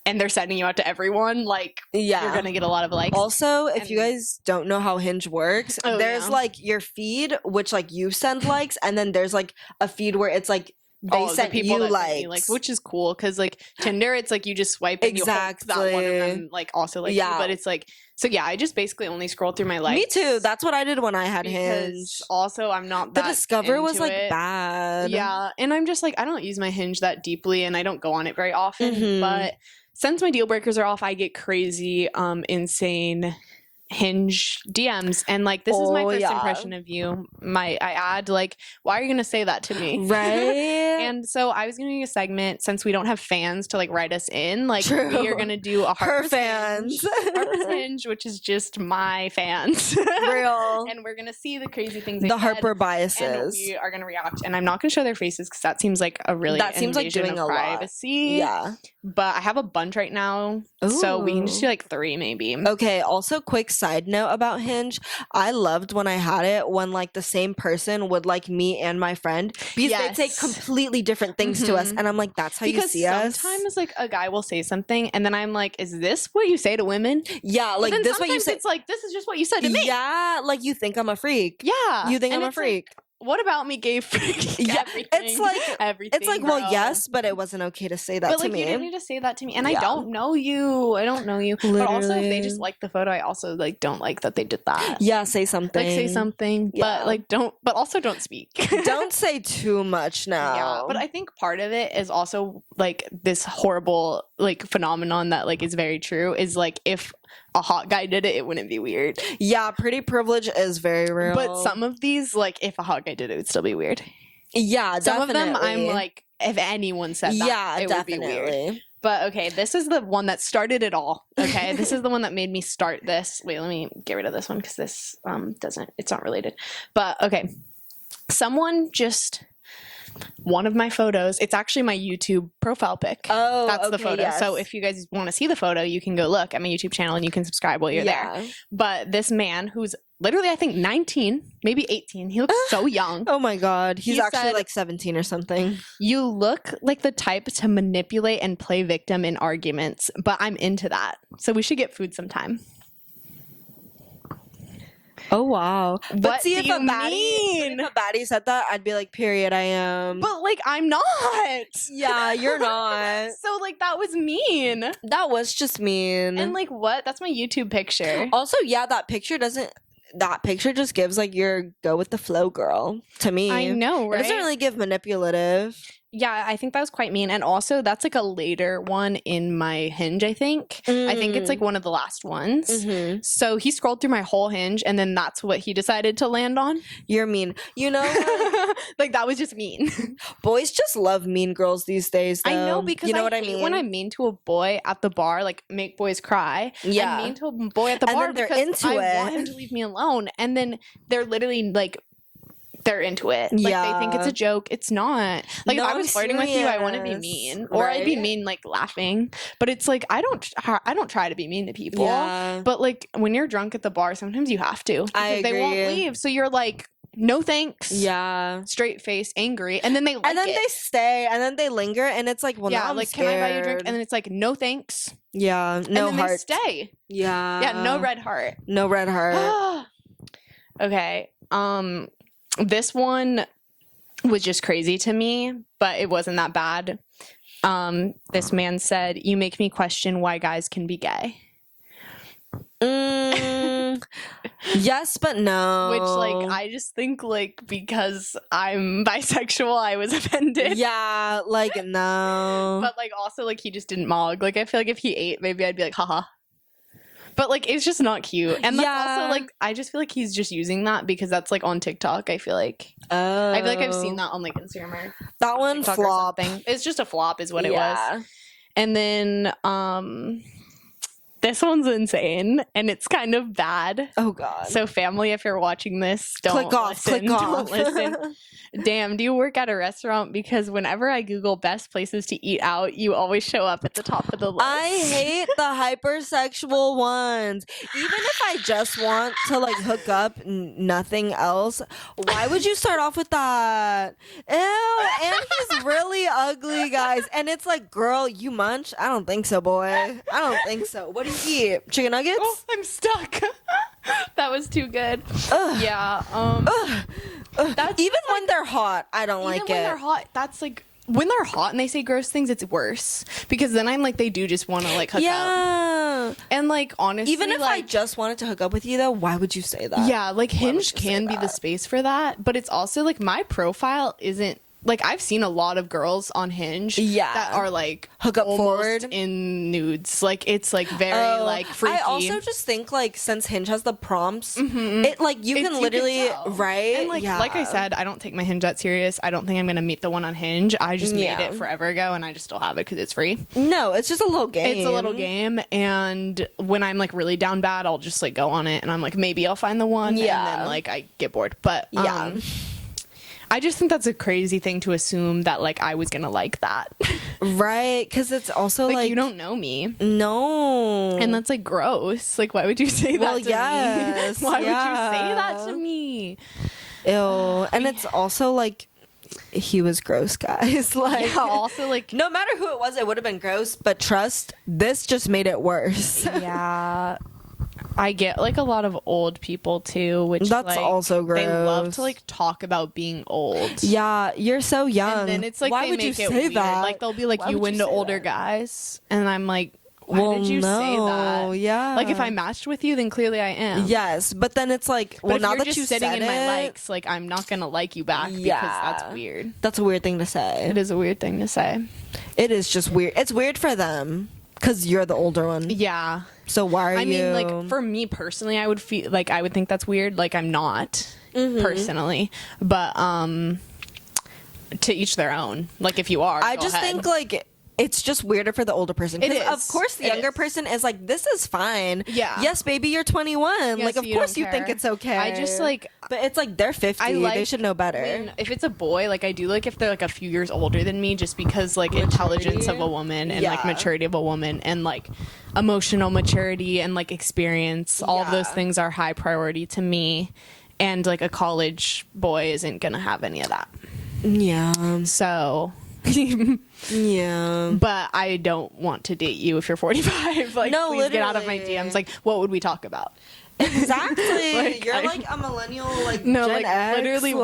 And they're sending you out to everyone, like, you're gonna get a lot of likes. Also, if you guys don't know how Hinge works, there's like your feed, which like you send likes, and then there's like a feed where it's like they sent the people you likes, which is cool because like Tinder, it's like you just swipe and you hope that one of them like also like you, but it's like so yeah, I just basically only scroll through my likes. Me too. That's what I did when I had Hinge. Also, I'm not that the Discover was like it. bad. Yeah, and I'm just like I don't use my Hinge that deeply, and I don't go on it very often. But since my deal breakers are off, I get crazy, insane Hinge DMs, and like this is my first impression of you. I add like, why are you gonna say that to me, right? And so I was gonna do a segment since we don't have fans to like write us in. Like we are gonna do a Harper's Hinge, which is just my fans, real, and we're gonna see the crazy things. The Harper biases. And we are gonna react, and I'm not gonna show their faces because that seems like a really seems like doing a privacy. Yeah, but I have a bunch right now, so we can just do like 3 maybe. Okay. Also, quick side note about Hinge, I loved when I had it when like the same person would like me and my friend because they say completely different things to us, and I'm like, that's how you see us. Sometimes like a guy will say something and then I'm like, is this what you say to women? Yeah, like this what you say. It's like, this is just what you said to me. Yeah, like you think I'm a freak. Yeah, you think I'm a freak. Like, what about me gay freak? Yeah, it's like everything. It's like, bro. well, yes, but it wasn't okay to say that to me. You didn't need to say that to me, and I don't know you. Literally. But also, if they just like the photo, I also like don't like that they did that. Yeah, say something. Like say something, but like don't. But also don't speak. Don't say too much now. Yeah, but I think part of it is also like this horrible like phenomenon that like is very true. Is like if a hot guy did it wouldn't be weird. Yeah, pretty privilege is very real. But some of these, like, if a hot guy did it would still be weird. Yeah, some definitely. of them, I'm like, if anyone said that, it would be weird. But okay, this is the one that started it all. Okay, this is the one that made me start this. Wait, let me get rid of this one because this it's not related. But okay, someone just. One of my photos, it's actually my YouTube profile pic. Oh, that's the photo. Yes. So if you guys want to see the photo, you can go look at my YouTube channel and you can subscribe while you're there. But this man who's literally, I think 19, maybe 18, he looks so young. Oh my God. He's actually said, like 17 or something. You look like the type to manipulate and play victim in arguments, but I'm into that. So we should get food sometime. Oh wow! But see, if a baddie said that, I'd be like, "Period, I am." But like, I'm not. Yeah, you're not. So like, that was mean. That was just mean. And like, what? That's my YouTube picture. Also, yeah, that picture just gives like your go with the flow girl to me. I know, right? It doesn't really give manipulative. Yeah, I think that was quite mean. And also, that's like a later one in my Hinge, I think. I think it's like one of the last ones. So he scrolled through my whole Hinge, and then that's what he decided to land on. You're mean. You know what? Like, that was just mean. Boys just love mean girls these days, though. I know, because you know what I mean? When I'm mean to a boy at the bar, like, make boys cry. Yeah. I'm mean to a boy at the bar they're because into I want him to leave me alone. And then they're literally, like... they're into it. Like, they think it's a joke. It's not. Like, no, if I was flirting with you, I wouldn't be mean. Or I'd be mean, like, laughing. But it's like, I don't try to be mean to people. Yeah. But, like, when you're drunk at the bar, sometimes you have to. I agree. They won't leave. So you're like, no thanks. Yeah. Straight face, angry. And then they like and then it. they stay. And then they linger. And it's like, well, yeah, now I'm like, scared. can I buy you a drink? And then it's like, no thanks. Yeah. No and then heart. They stay. Yeah. Yeah, no red heart. No red heart. Okay. This one was just crazy to me, but it wasn't that bad. This man said, "You make me question why guys can be gay." Yes, but no. Which, like, I just think, like, because I'm bisexual, I was offended. Yeah, like, no. But, like, also, like, he just didn't mog. Like, I feel like if he ate, maybe I'd be like, haha. But, like, it's just not cute. And that's also, like, I just feel like he's just using that because that's, like, on TikTok, I feel like. Oh. I feel like I've seen that on, like, Instagram or that one TikTok flop. It's just a flop is what it was. And then, this one's insane, and it's kind of bad. Oh, God. So, family, if you're watching this, don't listen. Don't listen. Damn, do you work at a restaurant? Because whenever I Google best places to eat out, you always show up at the top of the list. I hate the hypersexual ones. Even if I just want to, like, hook up, nothing else, why would you start off with that? Ew, and he's really ugly, guys. And it's like, girl, you munch? I don't think so, boy. I don't think so. What do you eat? Chicken nuggets? Oh, I'm stuck. That was too good. Ugh. Yeah. That's even when they're hot, I don't like it. Even when they're hot, that's like when they're hot and they say gross things, it's worse because then I'm like, they do just want to like hook up. And like, honestly, even if I just wanted to hook up with you though, why would you say that? Yeah, like Hinge can be the space for that, but it's also like my profile isn't like, I've seen a lot of girls on Hinge that are like hook up forward in nudes. Like, it's like very like freaky. I also just think like since Hinge has the prompts, it like you can literally right. And like I said, I don't take my Hinge that serious. I don't think I'm gonna meet the one on Hinge. I just made it forever ago, and I just still have it because it's free. No, it's just a little game. It's a little game, and when I'm like really down bad, I'll just like go on it, and I'm like, maybe I'll find the one. And then like I get bored, but I just think that's a crazy thing to assume that like I was gonna like that. Right, because it's also like you don't know me. No. And that's like gross. Like, why would you say that to me? Why would you say that to me? Ew. And it's also like, he was gross, guys. Like, also like, no matter who it was, it would have been gross, but trust, this just made it worse. Yeah. I get like a lot of old people too, which that's like, also gross. They love to like talk about being old. Yeah, you're so young. And then it's like, why would you say weird. that? Like, they'll be like, you into older guys, and I'm like, why did you say that? Yeah. Like, if I matched with you, then clearly I am. Yes, but then it's like, well, now that you sitting said in it, my likes, like, I'm not gonna like you back because that's weird. That's a weird thing to say. It is a weird thing to say. It is just weird. It's weird for them because you're the older one. Yeah. So why are you? I mean, like, for me personally, I would feel like I would think that's weird. Like, I'm not personally, but to each their own. Like, if you are, I just think like it's just weirder for the older person. It is. Of course, the younger person is like, this is fine. Yeah. Yes, baby, you're 21. Yes, like, of course you think it's okay. I just like, but it's like they're 50. They should know better. If it's a boy, like I do like if they're like a few years older than me, just because like intelligence of a woman and like maturity of a woman and like emotional maturity and like experience, all of those things are high priority to me. And like a college boy isn't gonna have any of that. Yeah. So. Yeah, but I don't want to date you if you're 45. Like, no, please get out of my DMs. Like, what would we talk about? Exactly. Like, you're like a millennial, like no, Gen like X, literally.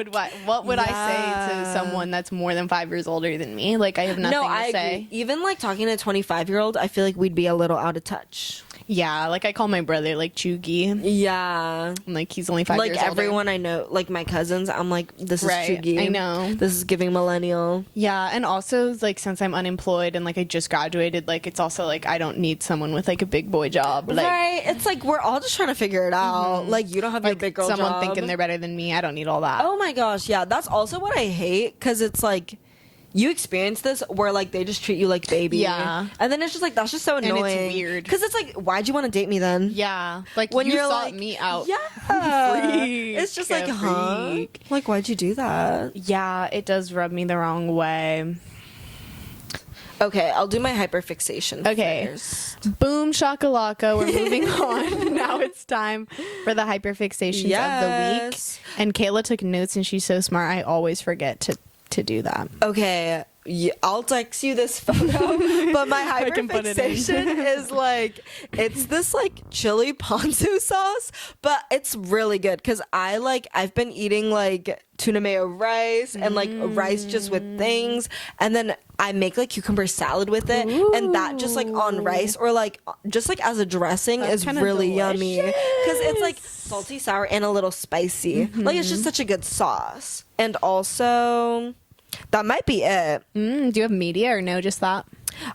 like, what would I say to someone that's more than 5 years older than me? Like, I have nothing to say. Agree. Even like talking to a 25-year-old, I feel like we'd be a little out of touch. Yeah, like I call my brother like Chugi. Yeah, like he's only 5 years older. Like everyone I know, like my cousins, I'm like, this is Chugi. I know. This is giving millennial. Yeah, and also like since I'm unemployed and like I just graduated, like it's also like I don't need someone with like a big boy job. Like, right? It's like we're all just trying to figure it out. Like you don't have your big girl someone job. thinking they're better than me. I don't need all that. Oh my gosh, yeah. That's also what I hate because it's like. You experience this where like they just treat you like baby, and then it's just like that's just so annoying. And it's weird because it's like, why'd you want to date me then? Yeah, like when you you're sought like, me out. Yeah, it's just like, huh? Like, why'd you do that? Yeah, it does rub me the wrong way. Okay, I'll do my hyperfixation. Okay, first. Boom shakalaka. We're moving on. Now it's time for the hyperfixations of the week. And Kayla took notes, and she's so smart. I always forget to do that. Okay, I'll text you this photo, but my hyperfixation is like, it's this like chili ponzu sauce, but it's really good because I've been eating like tuna mayo rice and like rice just with things, and then I make like cucumber salad with it. Ooh. And that just like on rice or like just like as a dressing is really yummy because it's like salty, sour, and a little spicy. Like it's just such a good sauce. And also that might be it. Do you have media or no, just that?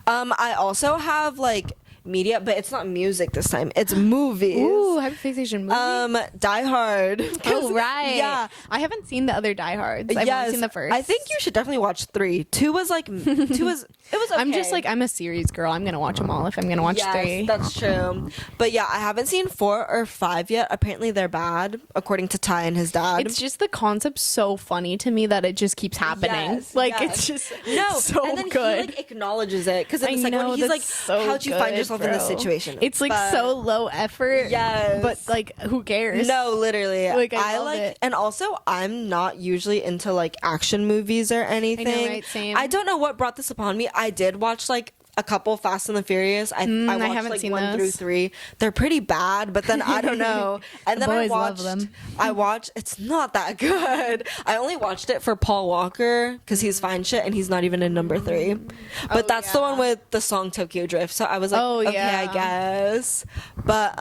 I also have like media, but it's not music this time. It's movies. Ooh, hyperfixation movie. Die Hard. Oh, right. Yeah. I haven't seen the other Die Hards. I've only seen the first. I think you should definitely watch 3. 2 was like, it was okay. I'm just like, I'm a series girl. I'm going to watch them all if I'm going to watch 3. That's true. But yeah, I haven't seen 4 or 5 yet. Apparently they're bad, according to Ty and his dad. It's just the concept so funny to me that it just keeps happening. It's just so and then good. He like acknowledges it because it's like when he's like, how'd you find yourself in this situation? It's like so low effort. Yes. But like, who cares? No, literally. Like, I love it. And also, I'm not usually into like action movies or anything. I know, right? Same. I don't know what brought this upon me. I did watch like a couple Fast and the Furious. I watched haven't like seen 1 those. through 3. They're pretty bad, but then I don't know. And then boys love them. I watched. It's not that good. I only watched it for Paul Walker because he's fine shit and he's not even in number 3. But that's the one with the song Tokyo Drift. So I was like, okay, I guess. But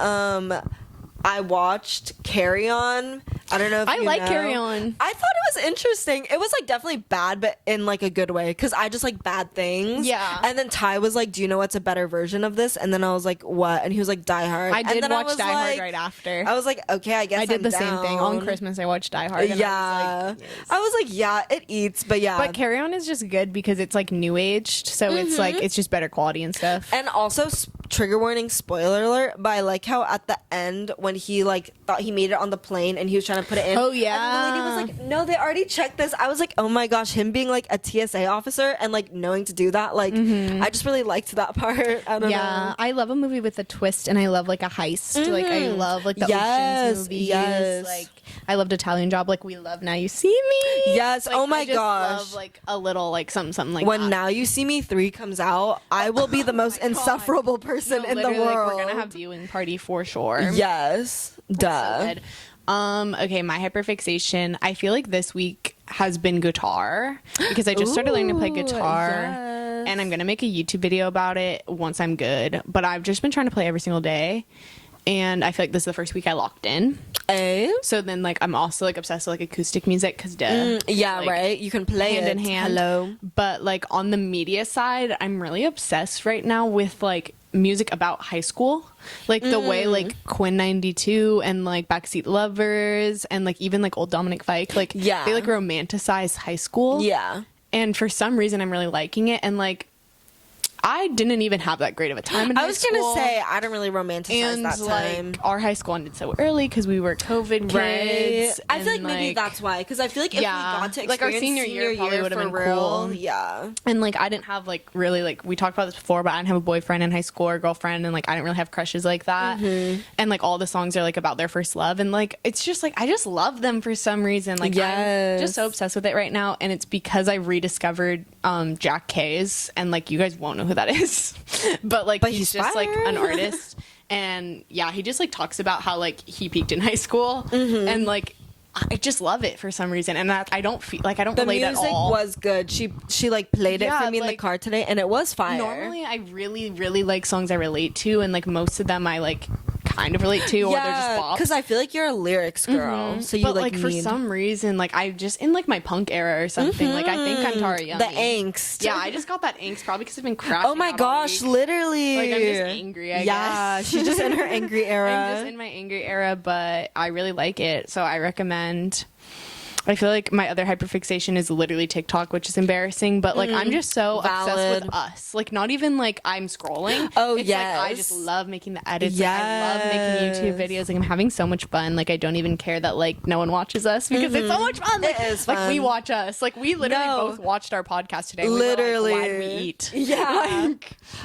I watched Carry On. I don't know if I you like know. Carry On. I thought it was interesting. It was like definitely bad, but in like a good way, because I just like bad things. Yeah. And then Ty was like, "Do you know what's a better version of this?" And then I was like, "What?" And he was like, "Die Hard." I did and then watch was Die Hard like, right after. I was like, "Okay, I guess I did the same thing on down." Christmas. I watched Die Hard. And Yeah, I was like, "Yeah, it eats," but yeah. But Carry On is just good because it's like new aged, so it's like it's just better quality and stuff. And also, trigger warning, spoiler alert, but I like how at the end when he like thought he made it on the plane and he was trying to put it in. Oh, yeah. And the lady was like, "No, they already checked this." I was like, "Oh my gosh," him being like a TSA officer and like knowing to do that. Like, I just really liked that part. I don't know. I love a movie with a twist, and I love like a heist. Like I love like the Ocean's movies. Yes. Like I loved Italian Job. Like we love Now You See Me. Yes. Like, Oh my I just gosh. love like a little like something like When that. Now You See Me 3 comes out, I will be the most insufferable person No, in the literally, world. like, we're gonna have viewing party for sure. Yes. Duh. So good. Okay, my hyperfixation. I feel like this week has been guitar because I just started learning to play guitar. Yes. And I'm gonna make a YouTube video about it once I'm good. But I've just been trying to play every single day. And I feel like this is the first week I locked in. So then, like, I'm also, like, obsessed with, like, acoustic music because, Yeah, like, right? You can play hand it. in hand. Hello. But, like, on the media side, I'm really obsessed right now with, like, music about high school. Like, the way, like, Quinn 92 and, like, Backseat Lovers and, like, even, like, old Dominic Fike, like, Yeah. they, like, romanticize high school. Yeah. And for some reason, I'm really liking it. And, like, I didn't even have that great of a time in high school. I was gonna say I don't really romanticize that time. Like, our high school ended so early because we were COVID kids. I feel like and, maybe that's why. Because I feel like if we got to experience like our senior year probably would have been real, cool. Yeah. And like I didn't have like really like we talked about this before, but I didn't have a boyfriend in high school or girlfriend, and like I didn't really have crushes like that. And like all the songs are like about their first love, and like it's just like I just love them for some reason. Like I'm just so obsessed with it right now, and it's because I rediscovered Jack Kays, and like you guys won't know who that is. but he's just like an artist, and yeah, he just like talks about how like he peaked in high school, and like I just love it for some reason, and that I don't feel like I don't relate at all. The music was good. She like played it for me in the car today, and it was fire. Normally, I really like songs I relate to, and like most of them I like kind of relate to, or they're just bops. Because I feel like you're a lyrics girl, so you but like for some reason, like I just in like my punk era or something. Like I think I'm Tara Yummy. The angst. Yeah, I just got that angst probably because I've been crashing. Oh my out gosh, all week. literally. Like I'm just angry. I guess. Yeah, she's just in her angry era. I'm just in my angry era, but I really like it, so I recommend. I feel like my other hyperfixation is literally TikTok, which is embarrassing, but like I'm just so obsessed with us. Like not even like I'm scrolling. Oh, it's yes. like I just love making the edits. Yes. Like, I love making YouTube videos. Like I'm having so much fun. Like I don't even care that like no one watches us because it's so much fun. Like, It is like we fun. watch us. Like we literally both watched our podcast today. Literally. We were like, why do we eat? Yeah.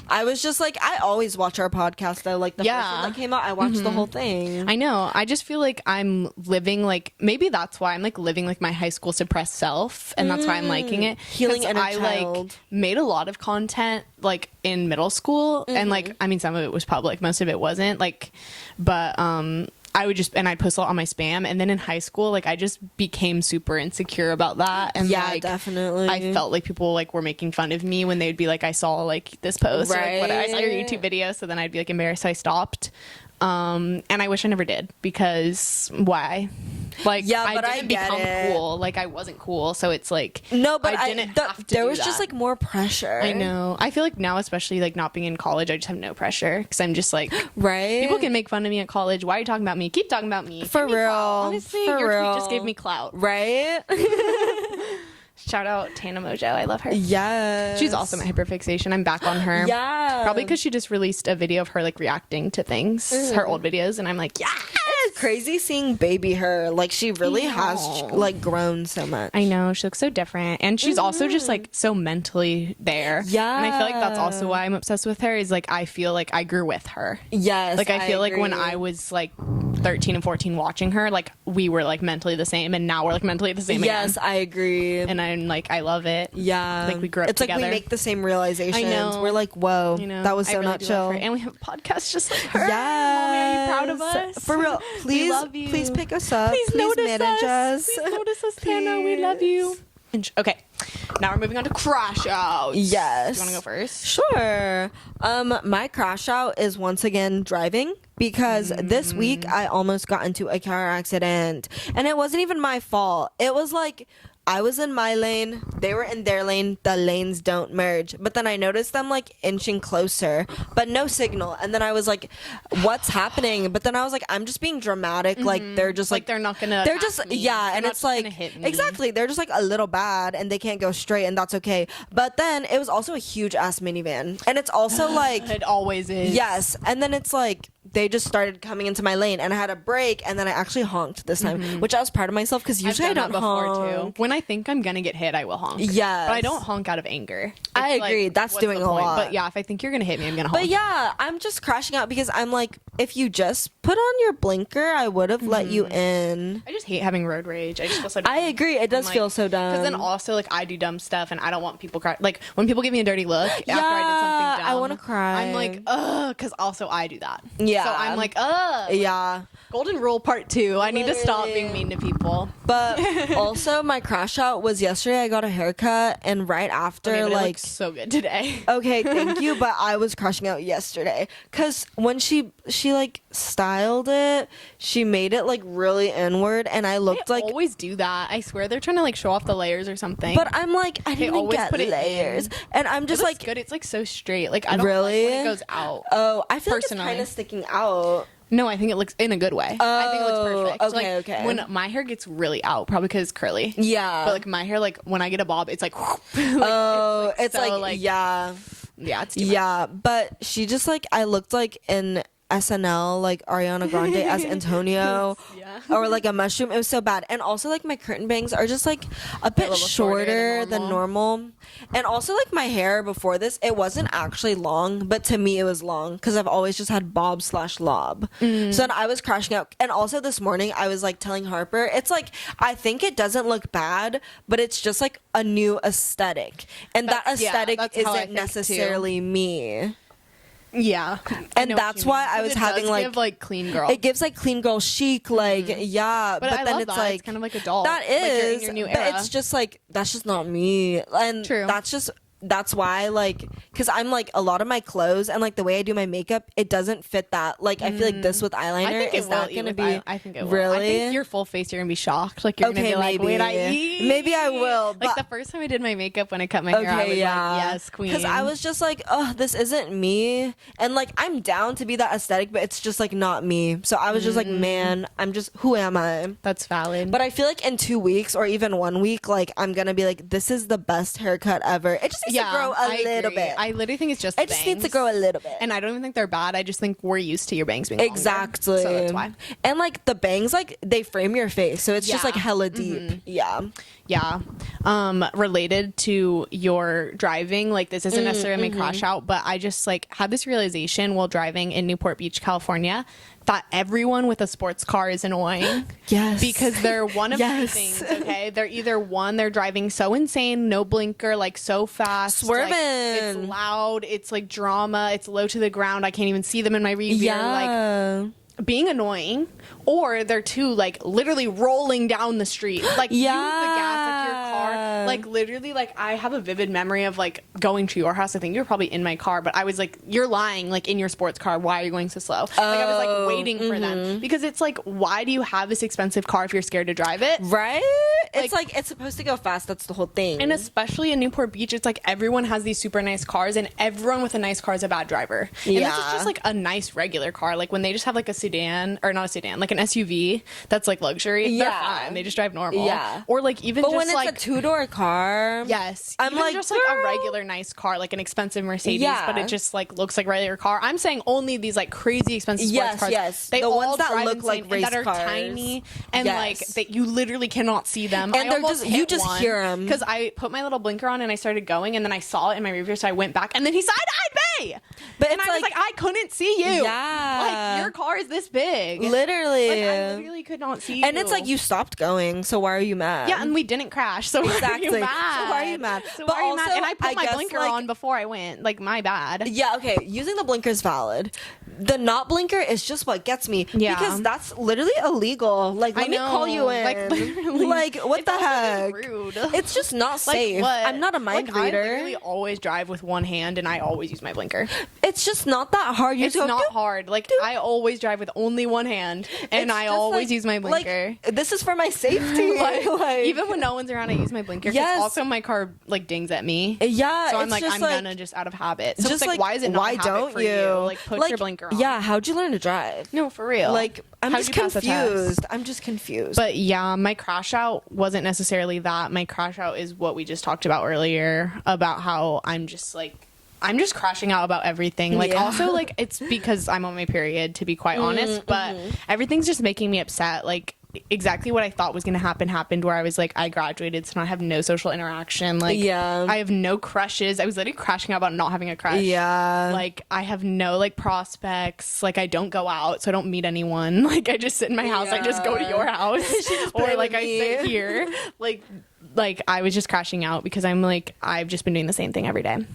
I was just like, I always watch our podcast though. Like the first one that came out, I watched the whole thing. I know. I just feel like I'm living like maybe that's why I'm like living like my high school suppressed self, and that's why I'm liking it. Healing 'Cause inner I child. like made a lot of content like in middle school, and like I mean some of it was public, most of it wasn't. Like, but I would just I'd post a lot on my spam, and then in high school like I just became super insecure about that, and Yeah, like, definitely. I felt like people like were making fun of me when they'd be like I saw like this post or like what I saw your YouTube video, so then I'd be like embarrassed, so I stopped. And I wish I never did, because why? Like, Yeah, but I didn't get become it. cool. Like, I wasn't cool, so it's like No, but I didn't have to. there do was just that. like more pressure. I know. I feel like now, especially like not being in college, I just have no pressure because I'm just like, Right? people can make fun of me at college. Why are you talking about me? Keep talking about me. For Give me real. clout. Honestly, For your real. tweet just gave me clout. Right? Shout out Tana Mojo. I love her. Yes. She's also my hyperfixation. I'm back on her. Yeah. Probably because she just released a video of her like reacting to things, her old videos, and I'm like, yes. It's crazy seeing baby her. Like she really has know. like grown so much. I know, she looks so different, and she's also just like so mentally there. Yeah. And I feel like that's also why I'm obsessed with her, is like I feel like I grew with her. Yes. Like I feel like when agree. I was like 13 and 14 watching her, like we were like mentally the same, and now we're like mentally the same Yes, again. I agree. And I'm like, I love it. Yeah. Like we grew up it's together. like we make the same realizations. I know. We're like, whoa, that was I so really not do love chill. her. And we have a podcast just like her. Yes. Mommy, are you proud of us? For real. Please, we love you. please pick us up. Please notice manage us. Please notice us, Tana. We love you. Okay, now we're moving on to crash outs. Yes. Do you want to go first? Sure. My crash out is once again driving, because this week I almost got into a car accident, and it wasn't even my fault. It was like I was in my lane, they were in their lane, the lanes don't merge. But then I noticed them like inching closer, but no signal. And then I was like, what's happening? But then I was like, I'm just being dramatic. Like they're just like they're not gonna. they're just me. yeah, They're and not it's just like gonna hit me. exactly, they're just like a little bad and they can't go straight, and that's okay. But then it was also a huge ass minivan, and it's also like It always is. yes, and then it's like they just started coming into my lane, and I had a brake, and then I actually honked this time, which I was proud of myself, because usually I've done I don't that before honk. too. When I think I'm gonna get hit, I will honk. Yes. But I don't honk out of anger. I It's agree. That's what's doing the a point? lot. But yeah, if I think you're gonna hit me, I'm gonna honk. But yeah, I'm just crashing out because I'm like, if you just put on your blinker, I would have let you in. I just hate having road rage. I just feel so dumb. I agree. It does feel so dumb. Because then also, like, I do dumb stuff, and I don't want people like when people give me a dirty look after I did something dumb. I wanna cry. I'm like, ugh, because also I do that. Yeah. So I'm like, ugh. Yeah. Golden rule part 2. I need to stop Literally. being mean to people. But also, my crash out was yesterday. I got a haircut, and right after, Okay, but it like, looks so good today. okay, thank you, but I was crashing out yesterday because when she like styled it, she made it like really inward, and I looked They like. always do that. I swear they're trying to like show off the layers or something. But I'm like, I didn't even always get put it layers, in. and I'm just it looks like, good. It's like so straight. Like I don't Really? like when it goes out. oh, I feel Personally. like it's kind of sticking out. No, I think it looks in a good way. I think it looks perfect. okay, Like, okay. When my hair gets really out, probably because it's curly. Yeah. But like my hair, like when I get a bob, it's like. Oh, it's so, like yeah, yeah, it's too much. yeah. But she just like, I looked like in SNL, like Ariana Grande as Antonio, Yeah. or like a mushroom. It was so bad. And also like my curtain bangs are just like a bit little shorter shorter than than normal. And also like my hair before this, it wasn't actually long, but to me it was long because I've always just had bob/lob. So then I was crashing out. And also this morning I was like telling Harper, it's like, I think it doesn't look bad, but it's just like a new aesthetic, and that That's- yeah, aesthetic that's how I isn't think, too. necessarily me. Yeah. And that's why I was having like, give, like clean girl. it gives like clean girl chic, like yeah, But I then love it's that. like It's kind of like a doll. that Like, you're in is, your new but era. it's just like that's just not me, and True. that's why, like, because I'm like, a lot of my clothes and like the way I do my makeup, it doesn't fit that. Like I feel like this with eyeliner, I think it is will that eat gonna with be I think it will. really? I think your full face, you're gonna be shocked. Like you're gonna Okay, be like, maybe. wait, I eat. Maybe I will, Like but- the first time I did my makeup when I cut my hair, I was like, yes, queen. Because I was just like, oh, this isn't me, and like I'm down to be that aesthetic, but it's just like not me. So I was just like, man, I'm just, who am I? That's valid. But I feel like in 2 weeks or even 1 week, like I'm gonna be like, this is the best haircut ever. It just needs to grow a little bit. I literally think it's just It just needs to grow a little bit. And I don't even think they're bad. I just think we're used to your bangs being longer. Exactly. So that's why. And like the bangs, like they frame your face, so it's just Yeah. like hella deep. Yeah. Yeah. Related to your driving, like this isn't necessarily my crash out, but I just like had this realization while driving in Newport Beach, California, that everyone with a sports car is annoying. Yes. Because they're one of Yes. two things, okay? They're either one, they're driving so insane, no blinker, like so fast. Swerving. Like, it's loud, it's like drama, it's low to the ground, I can't even see them in my rear view. Like Yeah. being annoying, or they're two like literally rolling down the street, like use the gas, like your car, like literally, like I have a vivid memory of like going to your house. I think you were probably in my car, but I was like, you're lying, like in your sports car, why are you going so slow? Like I was like waiting for them, because it's like, why do you have this expensive car if you're scared to drive it? Right? It's like it's supposed to go fast. That's the whole thing. And especially in Newport Beach, it's like everyone has these super nice cars, and everyone with a nice car is a bad driver. And this is just like a nice regular car. Like when they just have like a sedan, or not a sedan, like an SUV that's like luxury, they're fine. They just drive normal. Yeah. Or like even but just when it's like a 2-door car, yes, I'm even like, just like a girl. regular nice car, like an expensive Mercedes, Yeah. but it just like looks like regular car. I'm saying only these like crazy expensive sports Yes, cars. yes. They The all ones that drive look like insane and that race are cars. tiny and Yes. like that you literally cannot see them. And they're just, you just hear them. because I put my little blinker on and I started going, and then I saw it in my rear view, so I went back, and then he side-eyed me. But And it's I was like, I couldn't see you. Yeah. Like, your car is this big. Literally. Like, I literally could not see you. And it's like, you stopped going, so why are you mad? Yeah, and we didn't crash, so exactly. why are you mad? So why are you mad? So but why are you also, mad? And I put my guess, blinker on before I went. Like, my bad. Yeah, okay. Using the blinker is valid. The not blinker is just what gets me. Yeah. Because that's literally illegal. Like, let me call you in. Like, literally. Like, what the heck? Rude. It's just not safe. What? I'm not a mind reader. I literally always drive with one hand, and I always use my blinker. It's just not that hard. It's not hard. Like, I always drive with only one hand, and I always use my blinker. Like, this is for my safety. like, even when no one's around, I use my blinker. Yes. Also, my car like dings at me. Yeah. So I'm like, I'm gonna just out of habit. So just it's like, why is it not why a habit don't for you? Like, put your blinker on. Yeah. How'd you learn to drive? No, for real. Like, I'm How'd just you pass the test? confused. I'm just confused. But yeah, my crash out wasn't necessarily that. My crash out is what we just talked about earlier about how I'm just crashing out about everything. Like, also, like, it's because I'm on my period, to be quite honest, but everything's just making me upset. Like, exactly what I thought was going to happened, where I was like, I graduated, so now I have no social interaction. Like, I have no crushes. I was literally crashing out about not having a crush. Yeah. Like, I have no, like, prospects. Like, I don't go out, so I don't meet anyone. Like, I just sit in my house. I just go to your house. Or, like, I sit here. Like, I was just crashing out because I'm like, I've just been doing the same thing every day.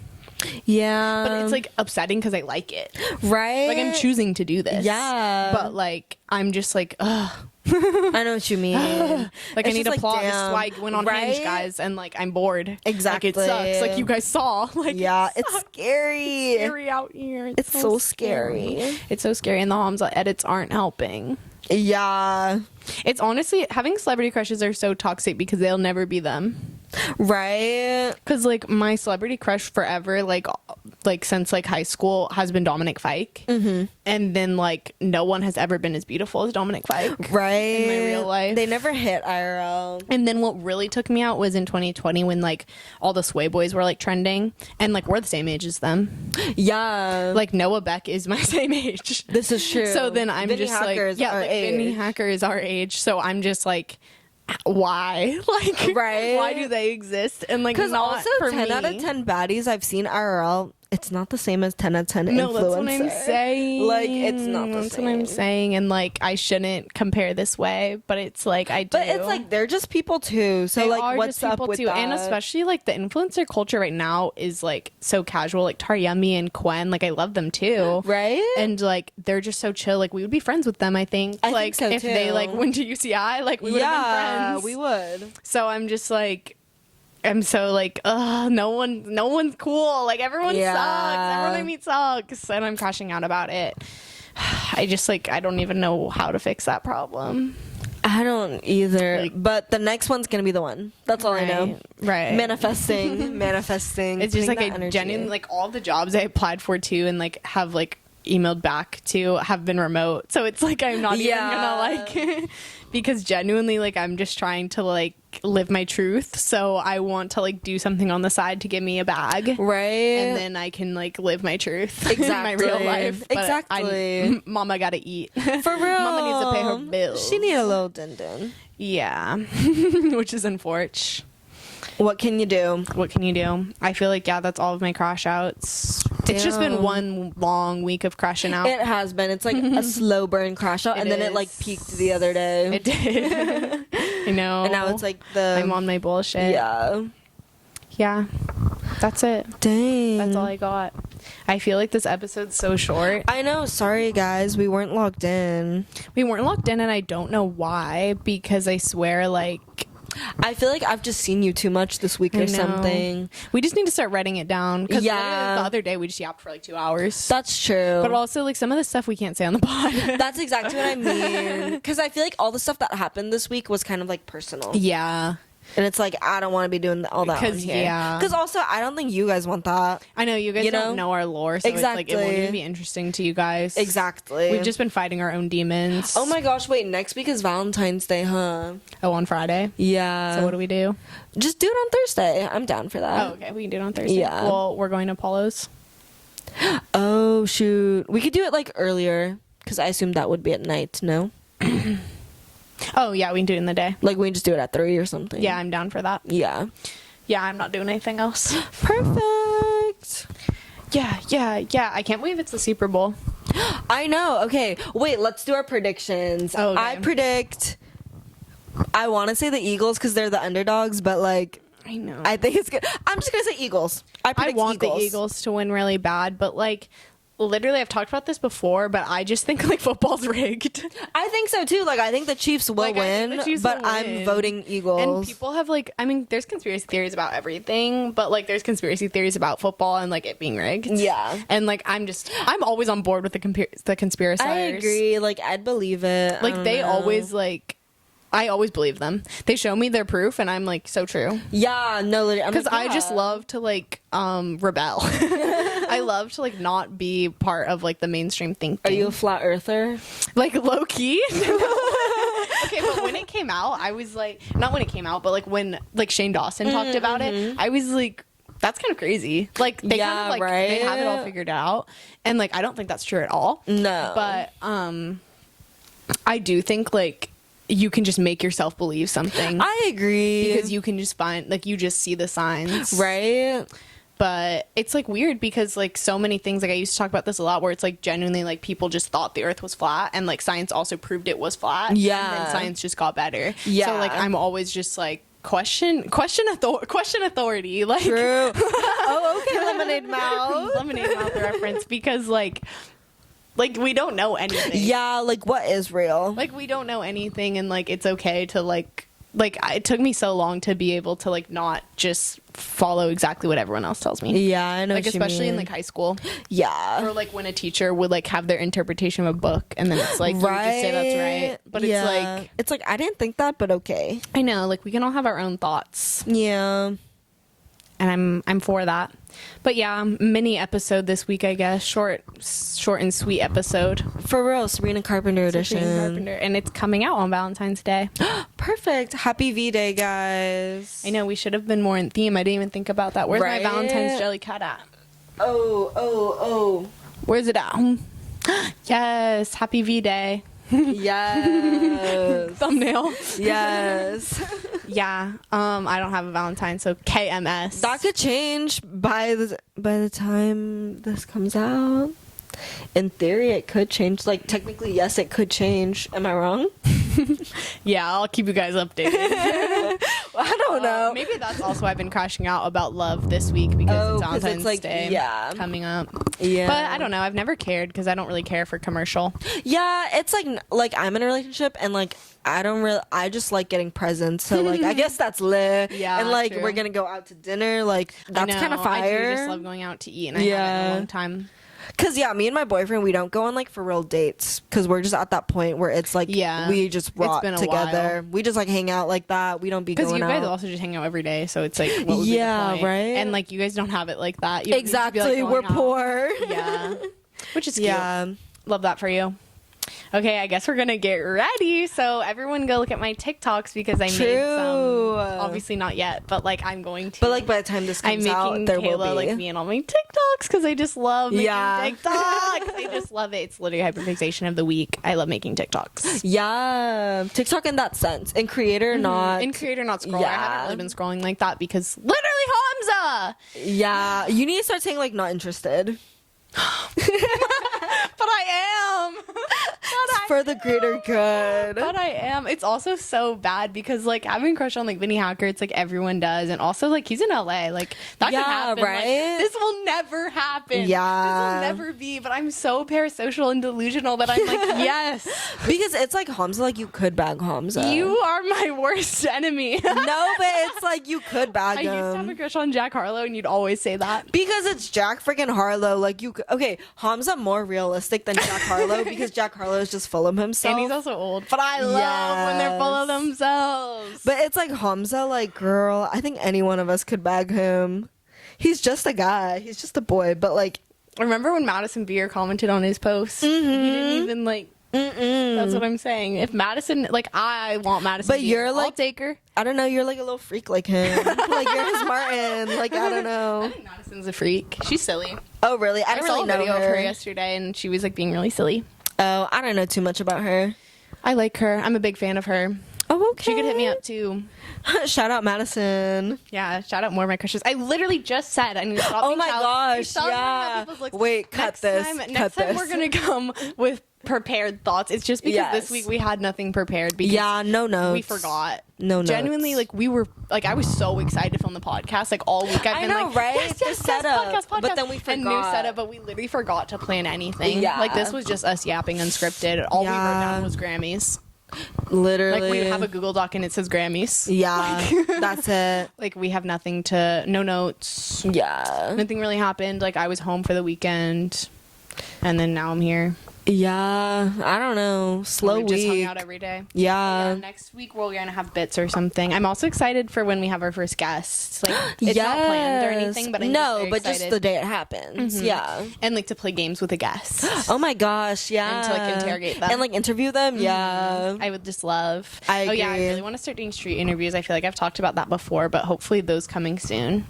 Yeah. But it's like upsetting because I like it. Right? Like, I'm choosing to do this. Yeah. But like, I'm just like, ugh. I know what you mean. Like, I need just to plot. This is damn. why I went on Hinge, guys, and like, I'm bored. Exactly. Like, it sucks. Like, you guys saw. Like, yeah, it's scary. It's scary out here. It's so scary. It's so scary, and the Hamza edits aren't helping. Yeah. It's honestly, having celebrity crushes are so toxic because they'll never be them. Right. Because like, my celebrity crush forever, like since like high school, has been Dominic Fike. Mm-hmm. And then like, no one has ever been as beautiful as Dominic Fike. Right. In my real life. They never hit IRL. And then what really took me out was in 2020 when like all the Sway boys were like trending, and like, we're the same age as them. Yeah. Like, Noah Beck is my same age. This is true. So then I'm Vinny just Hacker like, yeah, like, Vinny Hacker is our age. So I'm just like, why? Like, right? Why do they exist? And like, because not also for 10 me. out of 10 baddies I've seen IRL, it's not the same as 10 out of 10 influencer. No, that's what I'm saying. Like, it's not the that's same. what I'm saying. And like, I shouldn't compare this way, but it's like, I do. But it's like, they're just people too. So they like, are what's just up people with too. that? And especially like, the influencer culture right now is like so casual. Like, Taryumi and Quen, like, I love them too. Right? And like, they're just so chill. Like, we would be friends with them, I think. I like, think so if too. they like went to UCI, like, we would have been friends. we would. So I'm just like, I'm so like, ugh, no one's cool. Like, everyone sucks. Everyone I meet sucks. And I'm crashing out about it. I just like, I don't even know how to fix that problem. I don't either. Like, but the next one's gonna be the one. That's all I know. Right. Manifesting. It's just like, I genuinely, like, all the jobs I applied for too and like have like emailed back to have been remote. So it's like, I'm not even gonna like because genuinely, like, I'm just trying to like live my truth. So I want to like do something on the side to give me a bag. Right. And then I can like live my truth. Exactly. In my real life. But exactly. Mama gotta eat. For real. Mama needs to pay her bills. She need a little din-din. Yeah. Which is unfortunate. What can you do? What can you do? I feel like, yeah, that's all of my crash outs. It's just been one long week of crashing out. It has been. It's like a slow burn crash out, and then it like peaked the other day. It did. I know. And now it's like I'm on my bullshit. Yeah. Yeah. That's it. Dang. That's all I got. I feel like this episode's so short. I know. Sorry, guys. We weren't logged in. We weren't locked in, and I don't know why, because I swear, like, I feel like I've just seen you too much this week or something. We just need to start writing it down. Because the other day we just yapped for like 2 hours. That's true. But also, like, some of the stuff we can't say on the pod. That's exactly what I mean. Because I feel like all the stuff that happened this week was kind of like personal. Yeah. And it's like, I don't want to be doing all that on here. Yeah. Because also, I don't think you guys want that. I know, you guys don't know our lore, so exactly. it's like, it won't even be interesting to you guys. Exactly. We've just been fighting our own demons. Oh my gosh, wait, next week is Valentine's Day, huh? Oh, on Friday? Yeah. So what do we do? Just do it on Thursday. I'm down for that. Oh, okay, we can do it on Thursday. Yeah. Well, we're going to Apollo's. Oh, shoot. We could do it like earlier, because I assume that would be at night, no? Oh, yeah, we can do it in the day. Like, we can just do it at 3 or something. Yeah, I'm down for that. Yeah. Yeah, I'm not doing anything else. Perfect. Yeah. I can't believe it's the Super Bowl. I know. Okay, wait, let's do our predictions. Okay. I predict, I want to say the Eagles because they're the underdogs, but like, I know. I think it's good. I'm just going to say Eagles. I want the Eagles to win really bad, but like, literally, I've talked about this before, but I just think like football's rigged. I think so too. Like, I think the Chiefs will win, but I'm voting Eagles. And people have like, I mean, there's conspiracy theories about everything, but like, there's conspiracy theories about football and like it being rigged. Yeah. And like, I'm always on board with the conspiracists. I agree. Like, I'd believe it. Like, they always like. I always believe them. They show me their proof, and I'm like, so true. Yeah, no, because I just love to like rebel. I love to like not be part of like the mainstream thinking. Are you a flat earther? Like low key? Okay, but when it came out, I was like, not when it came out, but like when like Shane Dawson talked about it, I was like, that's kind of crazy. Like they kind of like they have it all figured out, and like I don't think that's true at all. No, but I do think like. You can just make yourself believe something. I agree. Because you can just find, like, you just see the signs. Right. But it's, like, weird because, like, so many things, like, I used to talk about this a lot where it's, like, genuinely, like, people just thought the earth was flat and, like, science also proved it was flat. Yeah. And then science just got better. Yeah. So, like, I'm always just, like, question authority. Like, true. Oh, okay, Lemonade Mouth. Lemonade Mouth reference because, like, we don't know anything. Yeah, like, what is real? Like, we don't know anything, and, like, it's okay to, like, it took me so long to be able to, like, not just follow exactly what everyone else tells me. Yeah, I know like, what especially you mean. in, like, high school. Yeah. Or, like, when a teacher would, like, have their interpretation of a book, and then it's, like, you would just say that's right. But it's like, I didn't think that, but okay. I know, like, we can all have our own thoughts. Yeah. And I'm for that. But yeah, mini episode this week, I guess. Short and sweet episode. For real, Sabrina Carpenter edition. Sabrina Carpenter. And it's coming out on Valentine's Day. Perfect. Happy V-Day, guys. I know, we should have been more in theme. I didn't even think about that. Where's my Valentine's jelly cat at? Oh. Where's it at? Yes, happy V-Day. Yes. Thumbnail. Yes. Yeah. I don't have a Valentine, so KMS. That could change by the time this comes out. In theory, it could change. Like, technically, yes, it could change. Am I wrong? Yeah, I'll keep you guys updated. Well, I don't know. Maybe that's also why I've been crashing out about love this week because it's Valentine's Day coming up. Yeah. But I don't know. I've never cared because I don't really care for commercial. Yeah, it's like I'm in a relationship and like I just like getting presents. So like I guess that's lit. Yeah. And like true. we're gonna go out to dinner. Like that's kind of fire. I do just love going out to eat, and I haven't in a long time. Cause yeah, me and my boyfriend, we don't go on like for real dates because we're just at that point where it's like we just rock together. We just like hang out like that. We don't be going out. Because you guys also just hang out every day, so it's like what would be the point? Right. And like you guys don't have it like that. You exactly, we're poor. Yeah, which is cute. Yeah, love that for you. Okay, I guess we're gonna get ready. So everyone go look at my TikToks because I made some. Obviously not yet, but like I'm going to. But like by the time this comes out, there will be. Like me and all my TikToks because I just love making TikToks. I just love it. It's literally hyperfixation of the week. I love making TikToks. Yeah, TikTok in that sense. In creator, not. In creator, not scroll. I haven't really been scrolling like that because literally Hamza. Yeah, you need to start saying like not interested. But I am. For the greater good. But I am. It's also so bad because like having a crush on like Vinny Hacker, it's like everyone does, and also like he's in LA. Like that could happen. Right? Like, this will never happen. Yeah. This will never be. But I'm so parasocial and delusional that I'm like, yes. Because it's like Hamza, like you could bag Hamza. You are my worst enemy. No, but it's like you could bag him. I used to have a crush on Jack Harlow, and you'd always say that. Because it's Jack freaking Harlow. Like you could, okay, Hamza more realistic than Jack Harlow because Jack Harlow is just full of himself. And he's also old. But I love when they're full of themselves. But it's like Hamza, like, girl, I think any one of us could bag him. He's just a guy. He's just a boy. But like, remember when Madison Beer commented on his post? He didn't even like. That's what I'm saying. If Madison, like, I want Madison, but you're like, I'll take her. I don't know. You're like a little freak like him. Like you're his Martin. Like I don't know. I think Madison's a freak. She's silly. Oh really? I don't really know saw a video her. of her yesterday, and she was like being really silly. Oh, I don't know too much about her. I like her. I'm a big fan of her. Oh, Okay. She could hit me up too. Shout out Madison. Yeah, shout out more of my crushes. I literally just said I need to stop. Oh my gosh, yeah. Wait, cut this. Next time we're gonna come with prepared thoughts. It's just because this week we had nothing prepared. Because no notes. We forgot. No notes. Genuinely, like we were, like I was so excited to film the podcast. Like all week I've been like, right? Yes, setup. Podcast. But then we forgot. And new setup, but we literally forgot to plan anything. Yeah. Like this was just us yapping unscripted. All we wrote down was Grammys. Literally. Like we have a Google Doc and it says Grammys. Yeah. That's it. Like we have nothing to, no notes. Yeah. Nothing really happened. Like I was home for the weekend and then now I'm here. Yeah, I don't know. Slow week. Just hung out every day. Yeah. Next week we're gonna have bits or something. I'm also excited for when we have our first guest. Like it's not planned or anything, but just the day it happens. Mm-hmm. Yeah, and like to play games with a guest. Oh my gosh, yeah. And to like interrogate them and like interview them. Mm-hmm. Yeah, I would just love. I agree. Oh yeah, I really want to start doing street interviews. I feel like I've talked about that before, but hopefully those coming soon.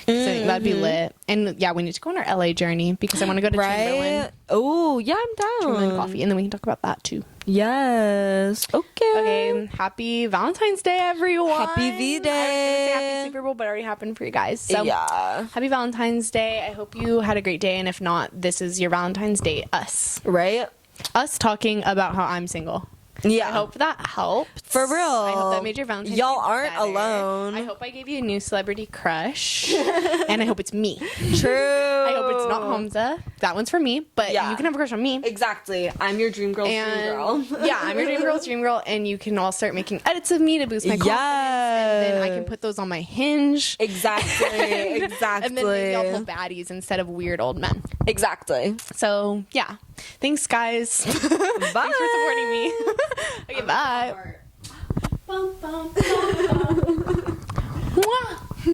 So I think that'd be lit. And yeah, we need to go on our LA journey because I want to go to Chamberlain. Oh yeah, I'm down. Chamberlain coffee, and then we can talk about that too. Yes. Okay. Happy Valentine's Day, everyone. Happy V Day. I was gonna say happy Super Bowl, but it already happened for you guys. So yeah. Happy Valentine's Day. I hope you had a great day, and if not, this is your Valentine's Day. Right. Us talking about how I'm single. Yeah. I hope that helped. For real. I hope that made your Valentine's Y'all Day aren't better. alone. I hope I gave you a new celebrity crush. And I hope it's me. True. I hope it's not Hamza. That one's for me, but you can have a crush on me. Exactly. I'm your dream girl's dream girl. Yeah, I'm your dream girl's dream girl, and you can all start making edits of me to boost my confidence. And then I can put those on my Hinge. Exactly. Exactly. And then maybe I'll pull baddies instead of weird old men. Exactly. So, yeah. Thanks, guys. Bye. Thanks for supporting me. Okay, bye. Mwah.